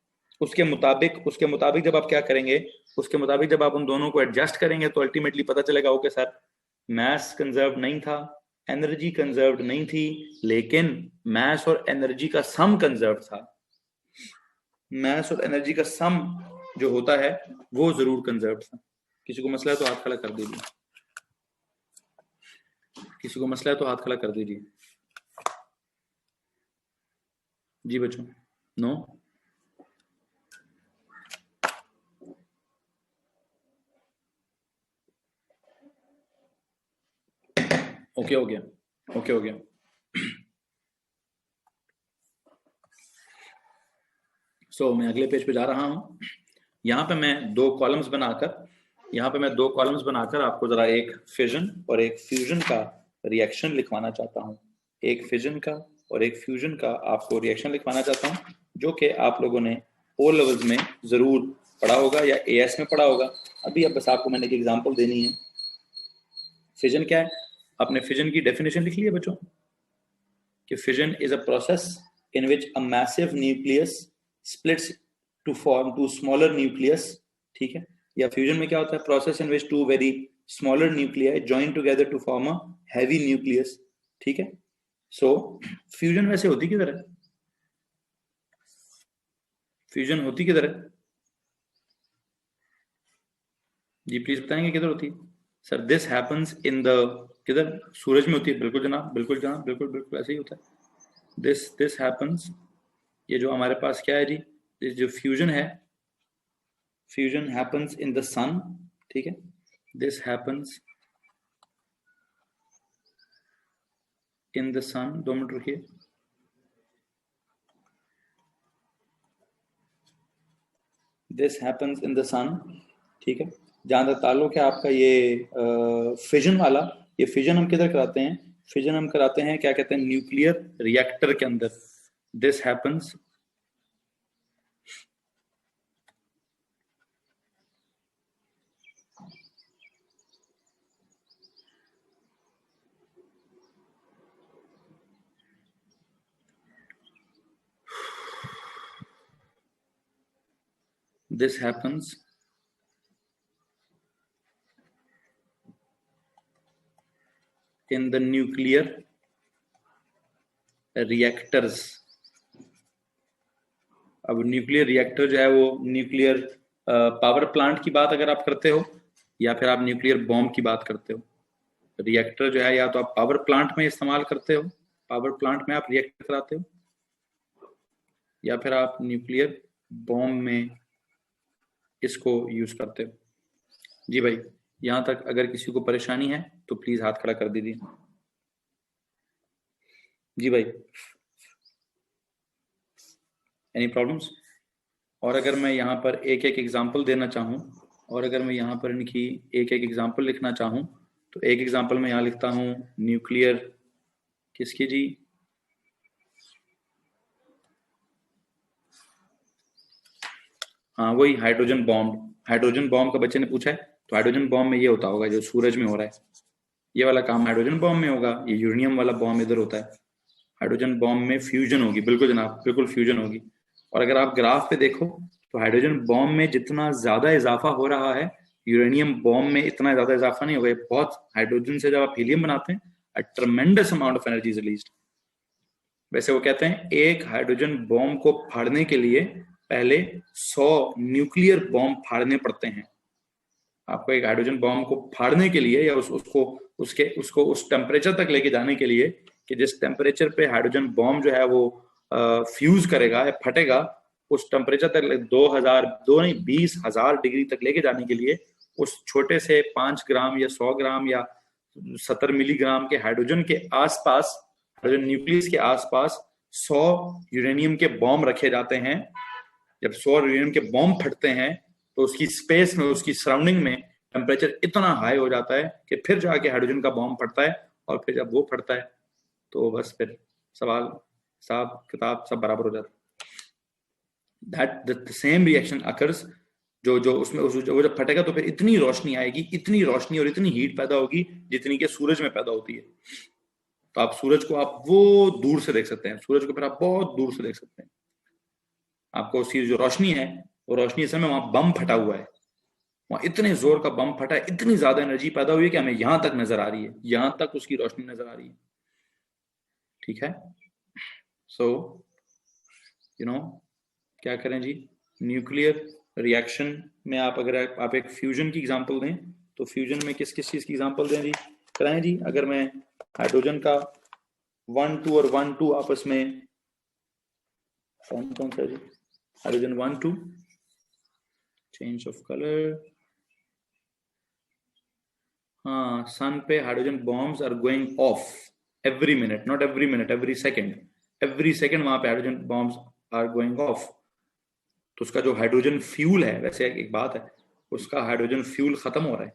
उसके मुताबिक जब आप क्या करेंगे, उसके मुताबिक जब आप उन दोनों को एडजस्ट करेंगे, तो अल्टीमेटली पता चलेगा ओके सर, मैथ्स कंजर्व नहीं था, एनर्जी कंजर्व नहीं थी, लेकिन मैथ्स और एनर्जी का सम कंजर्व था। मैथ्स और एनर्जी का सम जो होता है वो जरूर कंजर्व था। किसी को मसला है तो हाथ खड़ा कर दीजिए, किसी को मसला है तो हाथ खड़ा कर दीजिए। जी बच्चों, नो? ओके हो गया, ओके हो गया। सो मैं अगले पेज पे जा रहा हूं। यहाँ पे मैं दो कॉलम्स बनाकर आपको जरा एक फिजन और एक फ्यूजन का रिएक्शन लिखवाना चाहता हूँ। एक फिजन का और एक फ्यूजन का आपको रिएक्शन लिखवाना चाहता हूँ, जो कि आप लोगों ने ओ लेवल्स में जरूर पढ़ा होगा या एएस में पढ़ा होगा। अभी अब बस आपको मैंने एक एग्जांपल देनी है। फिजन क्या है? आपने फिजन की डेफिनेशन लिख ली है बच्चों, कि fission is a process in which a massive nucleus splits to form two smaller nucleus. ठीक है, या फ्यूजन में क्या होता है? Process in which two very smaller nuclei join together to form a heavy nucleus. ठीक है, सो फ्यूजन वैसे होती किधर है? फ्यूजन होती किधर है जी? प्लीज बताएंगे किधर होती है? Sir this happens in the, किधर? सूरज में होती है। बिल्कुल जनाब, बिल्कुल जनाब, बिल्कुल बिल्कुल ऐसे ही होता है। दिस हैपन्स, ये जो हमारे पास क्या है जी, this जो फ्यूजन है, fusion happens in the sun. ठीक है, this happens in the sun. 2 minute रुकिए। This happens in the sun. ठीक है, जहां तक ताल्लुक है आपका ये फिजन वाला, ये फिजन हम किधर कराते हैं? फिजन हम कराते हैं, क्या कहते हैं, न्यूक्लियर रिएक्टर के अंदर। This happens this happens in the nuclear reactors। अब न्यूक्लियर रिएक्टर जो है वो न्यूक्लियर पावर प्लांट की बात अगर आप करते हो, या फिर आप न्यूक्लियर बॉम्ब की बात करते हो। रिएक्टर जो है या तो आप पावर प्लांट में इस्तेमाल करते हो, पावर प्लांट में आप रिएक्टर कराते हो, या फिर आप न्यूक्लियर बॉम्ब में इसको यूज करते हो। जी भाई, यहां तक अगर किसी को परेशानी है तो प्लीज हाथ खड़ा कर दीजिए। जी भाई, एनी प्रॉब्लम्स? और अगर मैं यहाँ पर एक एक एग्जाम्पल देना चाहूँ, और अगर मैं यहाँ पर इनकी एक एक एग्जाम्पल लिखना चाहूँ, तो एक एग्जाम्पल मैं यहाँ लिखता हूँ न्यूक्लियर किसकी जी, हाँ वही हाइड्रोजन बॉम्ब। हाइड्रोजन बॉम्ब का बच्चे ने पूछा है, तो हाइड्रोजन बॉम्ब में ये होता होगा जो सूरज में हो रहा है, ये वाला काम हाइड्रोजन बॉम्ब में होगा। ये यूरेनियम वाला बॉम्ब इधर होता है। हाइड्रोजन बॉम्ब में फ्यूजन होगी, बिल्कुल जनाब, बिल्कुल फ्यूजन होगी। और अगर आप ग्राफ पे देखो, तो हाइड्रोजन बॉम्ब में जितना ज्यादा इजाफा हो रहा है, यूरेनियम बॉम्ब में इतना ज्यादा इजाफा नहीं होगा। बहुत हाइड्रोजन से जब आप हीलियम बनाते हैं, a tremendous amount of energy is released. वैसे वो कहते हैं एक हाइड्रोजन बॉम्ब को फाड़ने के लिए पहले 100 न्यूक्लियर बॉम्ब फाड़ने पड़ते हैं। आपको एक हाइड्रोजन बॉम्ब को फाड़ने के लिए या उसको उस टेम्परेचर तक लेके जाने के लिए कि जिस टेम्परेचर पे हाइड्रोजन बॉम्ब जो है वो फ्यूज करेगा या फटेगा, उस टेम्परेचर तक 20,000 डिग्री तक लेके जाने के लिए उस छोटे से 5 ग्राम या 100 ग्राम या 70 मिलीग्राम के हाइड्रोजन के आसपास, हाइड्रोजन न्यूक्लियस के आसपास 100 यूरेनियम के बॉम्ब रखे जाते हैं। जब 100 यूरेनियम के बॉम्ब फटते हैं तो उसकी स्पेस में, उसकी सराउंडिंग में टेम्परेचर इतना हाई हो जाता है कि फिर जाके हाइड्रोजन का बॉम्ब फटता है, और फिर जब वो फटता है तो बस फिर सवाल हिसाब किताब सब बराबर हो जाता है। That the same reaction occurs, जो उसमें वो जब फटेगा तो फिर इतनी रोशनी आएगी, इतनी रोशनी और इतनी हीट पैदा होगी जितनी कि सूरज में पैदा होती है। तो आप सूरज को आप वो दूर से देख सकते हैं, सूरज को फिर आप बहुत दूर से देख सकते हैं। आपको उसकी जो रोशनी है वो रोशनी इस समय वहां बम फटा हुआ है, वहां इतने जोर का बम फटा है, इतनी ज्यादा एनर्जी पैदा हुई है कि हमें यहां तक नजर आ रही है, यहां तक उसकी रोशनी नजर आ रही है। ठीक है, सो क्या करें जी, न्यूक्लियर रिएक्शन में अगर आप एक फ्यूजन की एग्जांपल दें तो फ्यूजन में किस किस चीज की एग्जांपल दें जी, कराएं जी। अगर मैं हाइड्रोजन का 1,2 और 1,2 आपस में, कौन सा जी, हाइड्रोजन 1,2, चेंज ऑफ कलर, हाँ, सन पे hydrogen bombs are going off every minute, not every minute, every second वहां पे hydrogen bombs are going off. तो उसका जो हाइड्रोजन फ्यूल है, वैसे एक बात है, उसका हाइड्रोजन फ्यूल खत्म हो रहा है,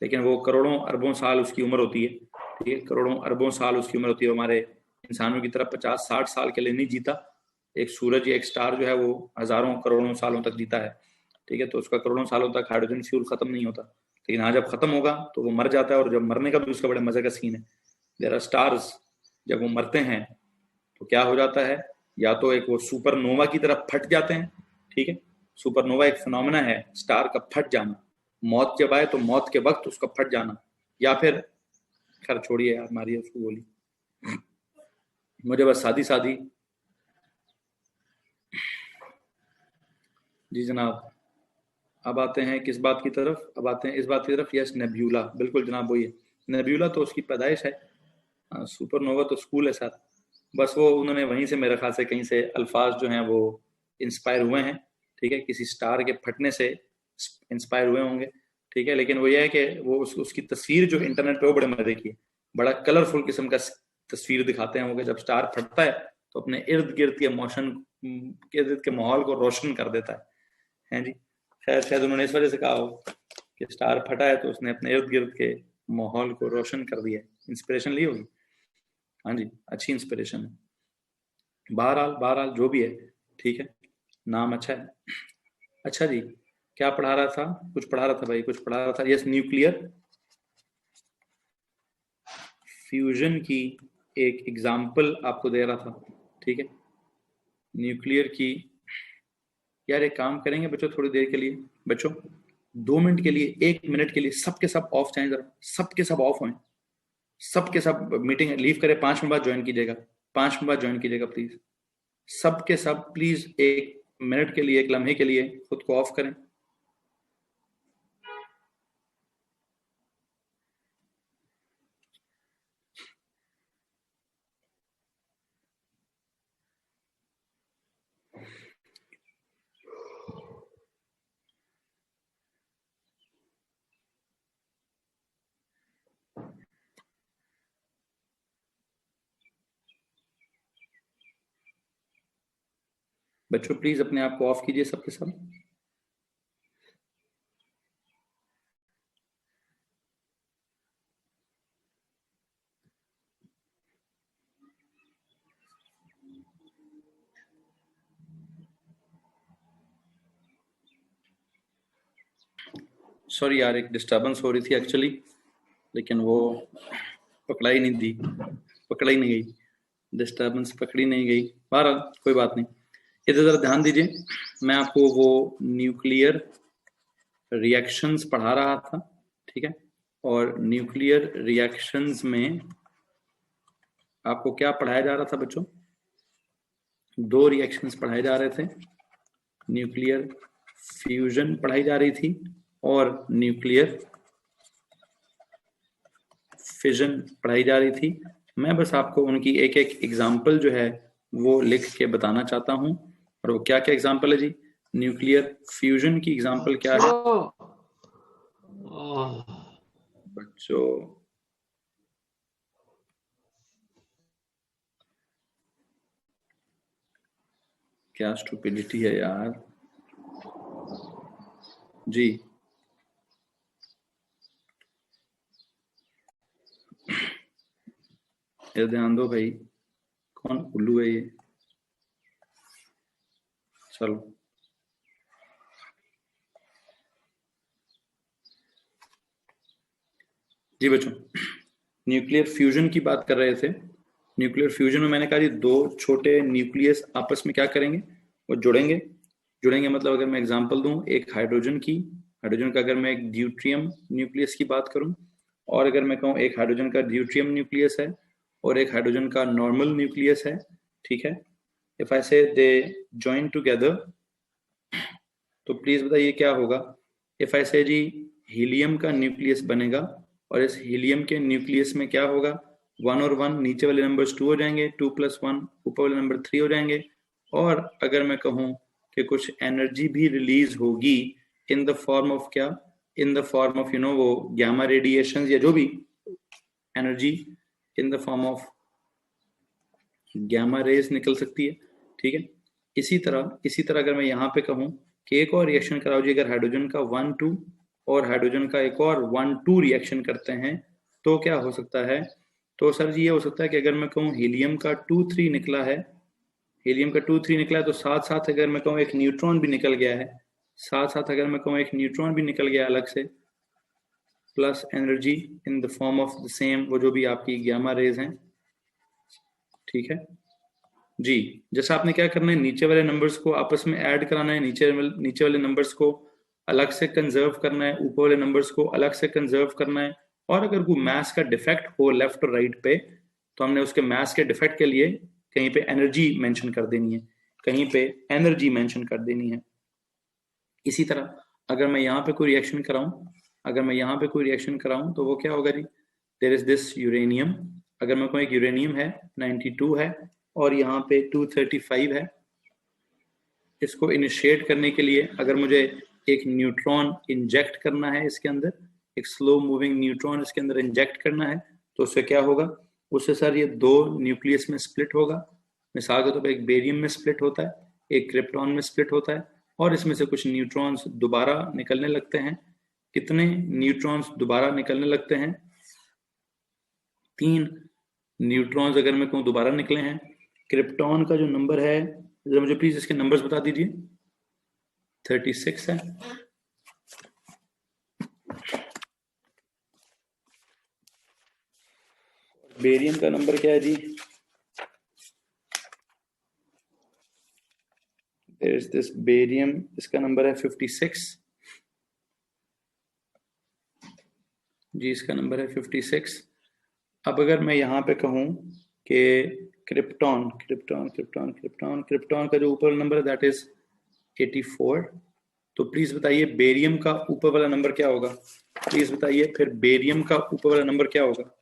लेकिन वो करोड़ों अरबों साल उसकी उम्र होती है। ठीक है, करोड़ों अरबों साल उसकी उम्र होती है। हमारे इंसानों की तरफ 50-60 साल के लिए नहीं जीता। एक सूरज या एक स्टार जो है वो हजारों करोड़ों सालों तक जीता है। ठीक है, तो उसका करोड़ों सालों तक हाइड्रोजन फ्यूल खत्म नहीं होता, लेकिन हाँ जब खत्म होगा तो वो मर जाता है। और जब मरने का भी उसका बड़े मजे का सीन है। देयर आर स्टार्स, जब वो मरते हैं तो क्या हो जाता है, या तो एक वो सुपरनोवा की तरफ फट जाते हैं। ठीक है, सुपरनोवा एक फिनोमेना है, स्टार का फट जाना, मौत जब आए तो मौत के वक्त उसका फट जाना, या फिर खैर छोड़िए यार, मारिए उसको गोली, मुझे बस सादी सादी। जी जनाब, अब आते हैं किस बात की तरफ, अब आते हैं इस बात की तरफ, यस नेब्यूला, बिल्कुल जनाब वही है। नेब्यूला तो उसकी पैदाइश है, सुपरनोवा तो स्कूल है सर। बस वो उन्होंने वहीं से, मेरे ख्याल से कहीं से अल्फाज जो हैं वो इंस्पायर हुए हैं। ठीक है, किसी स्टार के फटने से इंस्पायर हुए होंगे। ठीक है, लेकिन वो ये है कि वो उसकी तस्वीर जो इंटरनेट पे वो बड़े मजे की है, बड़ा कलरफुल किस्म का तस्वीर दिखाते हैं वो, जब स्टार फटता है तो अपने इर्द गिर्द के मोशन के इर्द के माहौल को रोशन कर देता है जी। शायद उन्होंने इस वजह से कहा हो कि स्टार फटा है तो उसने अपने इर्द गिर्द के माहौल को रोशन कर दिया, इंस्पिरेशन ली होगी। हाँ जी, अच्छी इंस्पिरेशन है। बहरहाल जो भी है, ठीक है, नाम अच्छा है। अच्छा जी, क्या पढ़ा रहा था, कुछ पढ़ा रहा था भाई, कुछ पढ़ा रहा था, यस न्यूक्लियर फ्यूजन की एक एग्जाम्पल आपको दे रहा था। ठीक है, न्यूक्लियर की, यार एक काम करेंगे बच्चों, थोड़ी देर के लिए बच्चों, 2 मिनट के लिए, 1 मिनट के लिए सबके सब ऑफ चाहें जरा, सबके सब ऑफ हों, सबके सब मीटिंग लीव करें, 5 मिनट बाद ज्वाइन कीजिएगा, 5 मिनट बाद ज्वाइन कीजिएगा प्लीज, सबके सब प्लीज 1 मिनट के लिए, 1 लम्हे के लिए खुद को ऑफ करें। बच्चों प्लीज अपने आप को ऑफ कीजिए सबके सब। सॉरी यार, एक डिस्टर्बेंस हो रही थी एक्चुअली, लेकिन वो पकड़ाई नहीं दी, पकड़ाई नहीं गई, डिस्टर्बेंस पकड़ी नहीं गई। बहरहाल कोई बात नहीं, इधर जरा ध्यान दीजिए। मैं आपको वो न्यूक्लियर रिएक्शंस पढ़ा रहा था, ठीक है, और न्यूक्लियर रिएक्शंस में आपको क्या पढ़ाया जा रहा था बच्चों, 2 रिएक्शंस पढ़ाए जा रहे थे। न्यूक्लियर फ्यूजन पढ़ाई जा रही थी और न्यूक्लियर फिजन पढ़ाई जा रही थी। मैं बस आपको उनकी एक एक एग्जाम्पल जो है वो लिख के बताना चाहता हूं। और वो क्या क्या एग्जाम्पल है जी? न्यूक्लियर फ्यूजन की एग्जाम्पल क्या है बच्चों? क्या स्टूपिडिटी है यार जी। ये ध्यान दो भाई, कौन उल्लू है ये? चलो जी बच्चों, न्यूक्लियर फ्यूजन की बात कर रहे थे। न्यूक्लियर फ्यूजन में मैंने कहा जी दो छोटे न्यूक्लियस आपस में क्या करेंगे, वो जुड़ेंगे। जुड़ेंगे मतलब अगर मैं एग्जांपल दूं एक हाइड्रोजन की, हाइड्रोजन का अगर मैं एक ड्यूट्रियम न्यूक्लियस की बात करूं, और अगर मैं कहूं एक हाइड्रोजन का ड्यूट्रियम न्यूक्लियस है और एक हाइड्रोजन का नॉर्मल न्यूक्लियस है, ठीक है। इफ आई से दे जॉइन टुगेदर, तो प्लीज बताइए क्या होगा। इफ आई से जी हीलियम का न्यूक्लियस बनेगा और इस हीलियम के न्यूक्लियस में क्या होगा, 1 और 1 नीचे वाले नंबर्स 2 हो जाएंगे, 2 + 1 ऊपर वाले नंबर 3 हो जाएंगे। और अगर मैं कहूं कि कुछ एनर्जी भी रिलीज होगी इन द फॉर्म ऑफ क्या, इन द फॉर्म ऑफ वो गैमा रेडिएशन या जो भी energy in the form of gamma rays निकल सकती है, ठीक है। इसी तरह अगर मैं यहाँ पे कहूँ कि एक और रिएक्शन कराओ जी, अगर हाइड्रोजन का 1-2 और हाइड्रोजन का एक और 1-2 रिएक्शन करते हैं तो क्या हो सकता है। तो सर जी ये हो सकता है कि अगर मैं कहूँ हीलियम का 2-3 निकला है, हीलियम का 2-3 निकला है, तो साथ साथ अगर मैं कहूँ एक न्यूट्रॉन भी निकल गया है, साथ साथ अगर मैं कहूँ एक न्यूट्रॉन भी निकल गया अलग से, plus energy in the form of the same वो जो भी आपकी गैमा रेज हैं, ठीक है जी। जैसा आपने क्या करना है, नीचे वाले नंबर्स को आपस में ऐड कराना है, नीचे वाले नंबर्स को अलग से कंजर्व करना है, ऊपर वाले नंबर्स को अलग से कंजर्व करना है। और अगर कोई मैथ्स का डिफेक्ट हो लेफ्ट और राइट पे, तो हमने उसके मैथ्स के डिफेक्ट के लिए कहीं पे एनर्जी मेंशन कर देनी है, कहीं पे एनर्जी मेंशन कर देनी है। इसी तरह अगर मैं यहाँ पे कोई रिएक्शन कराऊं, अगर मैं यहाँ पे कोई रिएक्शन कराऊं तो वो क्या होगा जी, देयर इज दिस यूरेनियम, अगर मैं कोई एक यूरेनियम है 92 है और यहाँ पे 235 है, इसको इनिशिएट करने के लिए अगर मुझे एक न्यूट्रॉन इंजेक्ट करना है इसके अंदर, एक स्लो मूविंग न्यूट्रॉन इसके अंदर इंजेक्ट करना है, तो उससे क्या होगा, उससे सर ये दो न्यूक्लियस में स्प्लिट होगा। मिसाल के तौर पर एक बेरियम में स्प्लिट होता है, एक क्रिप्टॉन में स्प्लिट होता है, और इसमें से कुछ न्यूट्रॉन्स दोबारा निकलने लगते हैं। कितने न्यूट्रॉन्स दोबारा निकलने लगते हैं? 3 न्यूट्रॉन्स अगर मैं कहूँ दोबारा निकले हैं। क्रिप्टॉन का जो नंबर है, जरा मुझे प्लीज इसके नंबर्स बता दीजिए। 36 है, बेरियम का नंबर क्या है जी? There is this बेरियम, इसका नंबर है 56 जी, इसका नंबर है 56। अब अगर मैं यहाँ पे कहूँ कि krypton krypton krypton krypton krypton का जो ऊपर नंबर है दैट इज 84, तो प्लीज बताइए बेरियम का ऊपर वाला नंबर क्या होगा? प्लीज बताइए फिर बेरियम का ऊपर वाला नंबर क्या होगा?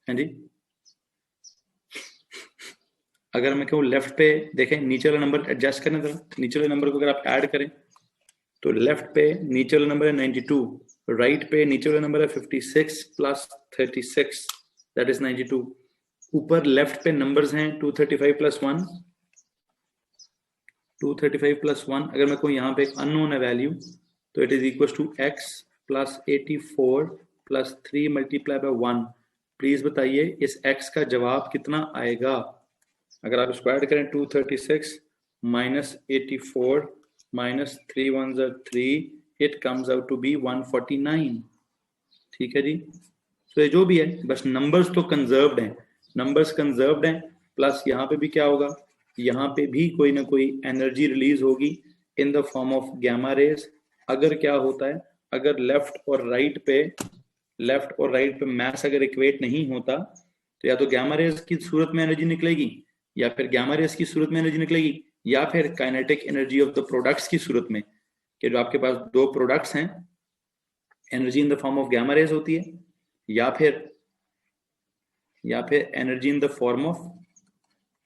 हाँ जी, अगर मैं कहूँ लेफ्ट पे देखें, नीचे वाला नंबर एडजस्ट करने दो, नीचे वाले नंबर को अगर आप ऐड करें तो लेफ्ट पे नीचे वाला नंबर है 92, राइट पे नीचे वाला नंबर है 56 प्लस 36 दैट इज 92। ऊपर लेफ्ट पे नंबर्स हैं 235 प्लस 1, 235 प्लस 1, अगर मैं कहूँ यहाँ पे एक अननोन है वैल्यू, तो it is equal to x plus 84 plus 3 multiply by 1। Please बताइए इस x का जवाब कितना आएगा? अगर आप इसको ऐड करें 236 minus 84 minus 3 1s are 3, it comes out to be 149। ठीक है जी, तो ये जो भी है बस नंबर्स तो कंजर्व्ड हैं, नंबर्स कंजर्व्ड हैं, प्लस यहाँ पे भी क्या होगा, यहाँ पे भी कोई ना कोई एनर्जी रिलीज होगी in the form of gamma rays. अगर क्या होता है, अगर लेफ्ट और राइट पे मैस अगर इक्वेट नहीं होता, तो या तो गैमा रेज की सूरत में एनर्जी निकलेगी, या फिर गैमा रेज की सूरत में एनर्जी निकलेगी, या फिर kinetic energy of the products की सूरत में, कि जो आपके पास दो प्रोडक्ट्स हैं, energy in the form of gamma rays होती है या फिर energy in the form of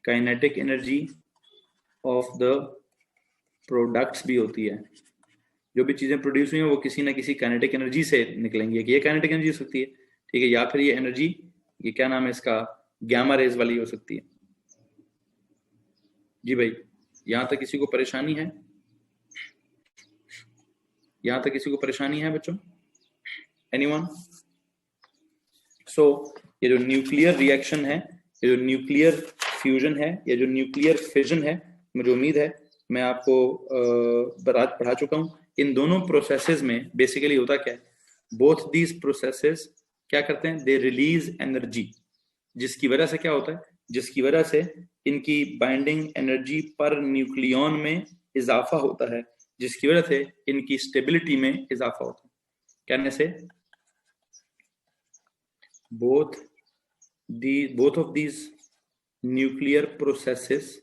kinetic energy of the products भी होती है। जो भी चीजें प्रोड्यूस हुई हैं वो किसी ना किसी काइनेटिक एनर्जी से निकलेंगी, कि ये काइनेटिक एनर्जी हो सकती है, ठीक है, या फिर ये एनर्जी, ये क्या नाम है इसका, गैमा रेज वाली हो सकती है। जी भाई, यहां तक किसी को परेशानी है? यहां तक किसी को परेशानी है बच्चों? एनीवन? सो ये जो न्यूक्लियर रिएक्शन है, ये जो न्यूक्लियर फ्यूजन है, ये जो न्यूक्लियर फिजन है, मुझे उम्मीद है मैं आपको पढ़ा चुका हूं। इन दोनों प्रोसेसेस में बेसिकली होता क्या है, बोथ दीज प्रोसेसेस क्या करते हैं, दे रिलीज एनर्जी, जिसकी वजह से क्या होता है, जिसकी वजह से इनकी बाइंडिंग एनर्जी पर न्यूक्लियन में इजाफा होता है, जिसकी वजह से इनकी स्टेबिलिटी में इजाफा होता है। कहने से both of these nuclear processes,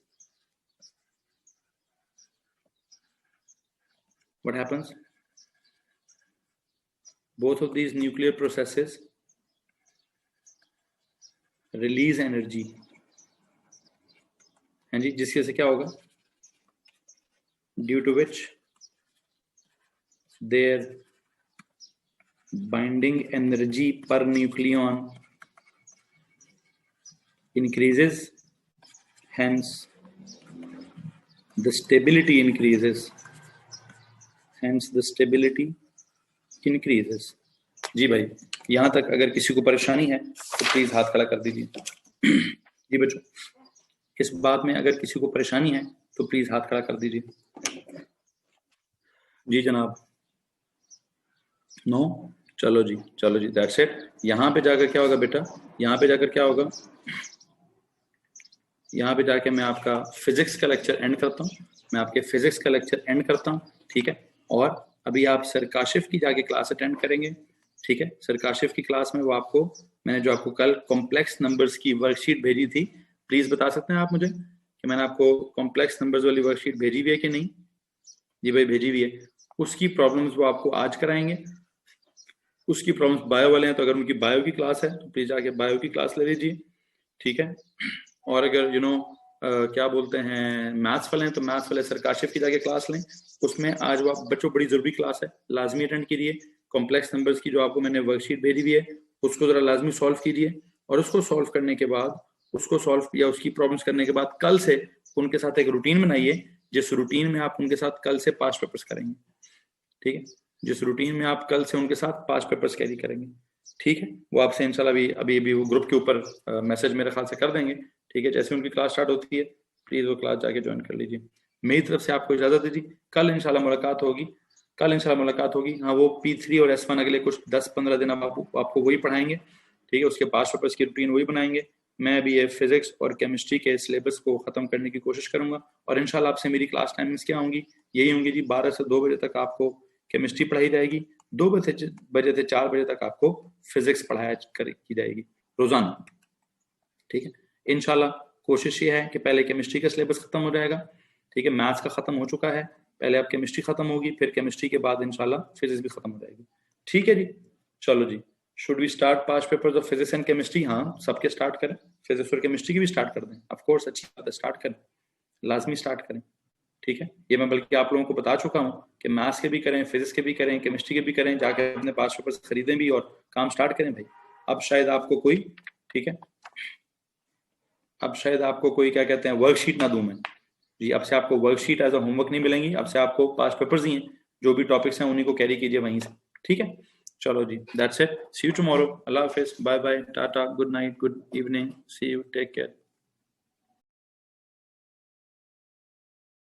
what happens, both of these nuclear processes release energy, हाँ जी, जिसकी वजह से क्या होगा, due to which their binding energy per nucleon increases, hence the stability increases, जी भाई, यहां तक अगर किसी को परेशानी है तो प्लीज हाथ खड़ा कर दीजिए। जी बच्चों, इस बात में अगर किसी को परेशानी है तो प्लीज हाथ खड़ा कर दीजिए। जी जनाब, नो, चलो जी, दैट्स इट। यहाँ पे जाकर क्या होगा बेटा, यहाँ पे जाकर क्या होगा, यहाँ पे जाके मैं आपका फिजिक्स का लेक्चर एंड करता हूँ, ठीक है। और अभी आप सर काशिफ की जाके क्लास अटेंड करेंगे, ठीक है। सर काशिफ की क्लास में वो आपको, मैंने जो आपको कल कॉम्प्लेक्स नंबर्स की वर्कशीट भेजी थी, प्लीज बता सकते हैं आप मुझे कि मैंने आपको कॉम्प्लेक्स नंबर्स वाली वर्कशीट भेजी हुई है कि नहीं? जी भाई भेजी हुई है। उसकी प्रॉब्लम्स वो आपको आज कराएंगे। उसकी प्रॉब्लम्स बायो वाले हैं तो अगर उनकी बायो की क्लास है तो प्लीज आके बायो की क्लास ले लीजिए, ठीक है। और अगर क्या बोलते हैं मैथ्स वाले हैं तो मैथ्स वाले सर काशिफ की जाके क्लास लें। उसमें आज वो बच्चों बड़ी जरूरी क्लास है, लाजमी अटेंड कीजिए। कॉम्प्लेक्स नंबर्स की जो आपको मैंने वर्कशीट भेजी हुई है उसको जरा लाजमी सॉल्व कीजिए, और उसको सॉल्व करने के बाद, उसकी प्रॉब्लम्स करने के बाद कल से उनके साथ एक रूटीन बनाइए, जिस रूटीन में आप उनके साथ कल से 5 पेपर्स करेंगे, ठीक है। जिस रूटीन में आप कल से उनके साथ 5 पेपर्स कैरी करेंगे, ठीक है। वो आपसे इंशाल्लाह अभी वो ग्रुप के ऊपर मैसेज मेरे ख्याल से कर देंगे, ठीक है। जैसे उनकी क्लास स्टार्ट होती है प्लीज वो क्लास जाके ज्वाइन कर लीजिए। मेरी तरफ से आपको इजाजत दीजिए, कल इंशाल्लाह मुलाकात होगी। हाँ, वो P3 और S1 अगले कुछ 10-15 दिन आपको वही पढ़ाएंगे, ठीक है। उसके 5 पेपर्स की रूटीन वही बनाएंगे। मैं अभी ये फिजिक्स और केमिस्ट्री के सिलेबस को खत्म करने की कोशिश करूंगा, और इंशाल्लाह आपसे मेरी क्लास टाइमिंग्स क्या होंगी, यही होंगी जी, 12 से 2 बजे तक आपको केमिस्ट्री पढ़ाई जाएगी, 2 बजे से 4 बजे तक आपको फिजिक्स की जाएगी रोजाना, ठीक है। इंशाल्लाह कोशिश ये है कि पहले केमिस्ट्री का सिलेबस खत्म हो जाएगा, ठीक है। मैथ्स का खत्म हो चुका है, पहले आप केमिस्ट्री खत्म होगी, फिर केमिस्ट्री के बाद इंशाल्लाह फिजिक्स भी खत्म हो जाएगी, ठीक है जी। चलो जी, should we start 5 papers of physics and chemistry? हाँ, सबके स्टार्ट करें, फिजिक्स और केमिस्ट्री की भी स्टार्ट कर दें, ऑफ कोर्स, अच्छी बात है, स्टार्ट करें, लाजमी स्टार्ट करें, ठीक है। ये मैं बल्कि आप लोगों को बता चुका हूँ कि मैथ्स के भी करें, फिजिक्स के भी करें, केमिस्ट्री के भी करें, जाकर अपने 5 पेपर्स खरीदें भी और काम स्टार्ट करें भाई। अब शायद आपको कोई, ठीक है, अब शायद आपको कोई क्या कहते हैं वर्कशीट ना दूं मैं जी। अब से आपको वर्कशीट एज अ होमवर्क नहीं मिलेंगी, अब से आपको 5 पेपर्स ही हैं, जो भी टॉपिक्स हैं उन्हीं को कैरी कीजिए वहीं से, ठीक है। चलो जी, that's it, see you tomorrow, अल्लाह हाफिज, bye bye, tata, good night, good evening, see you, take care.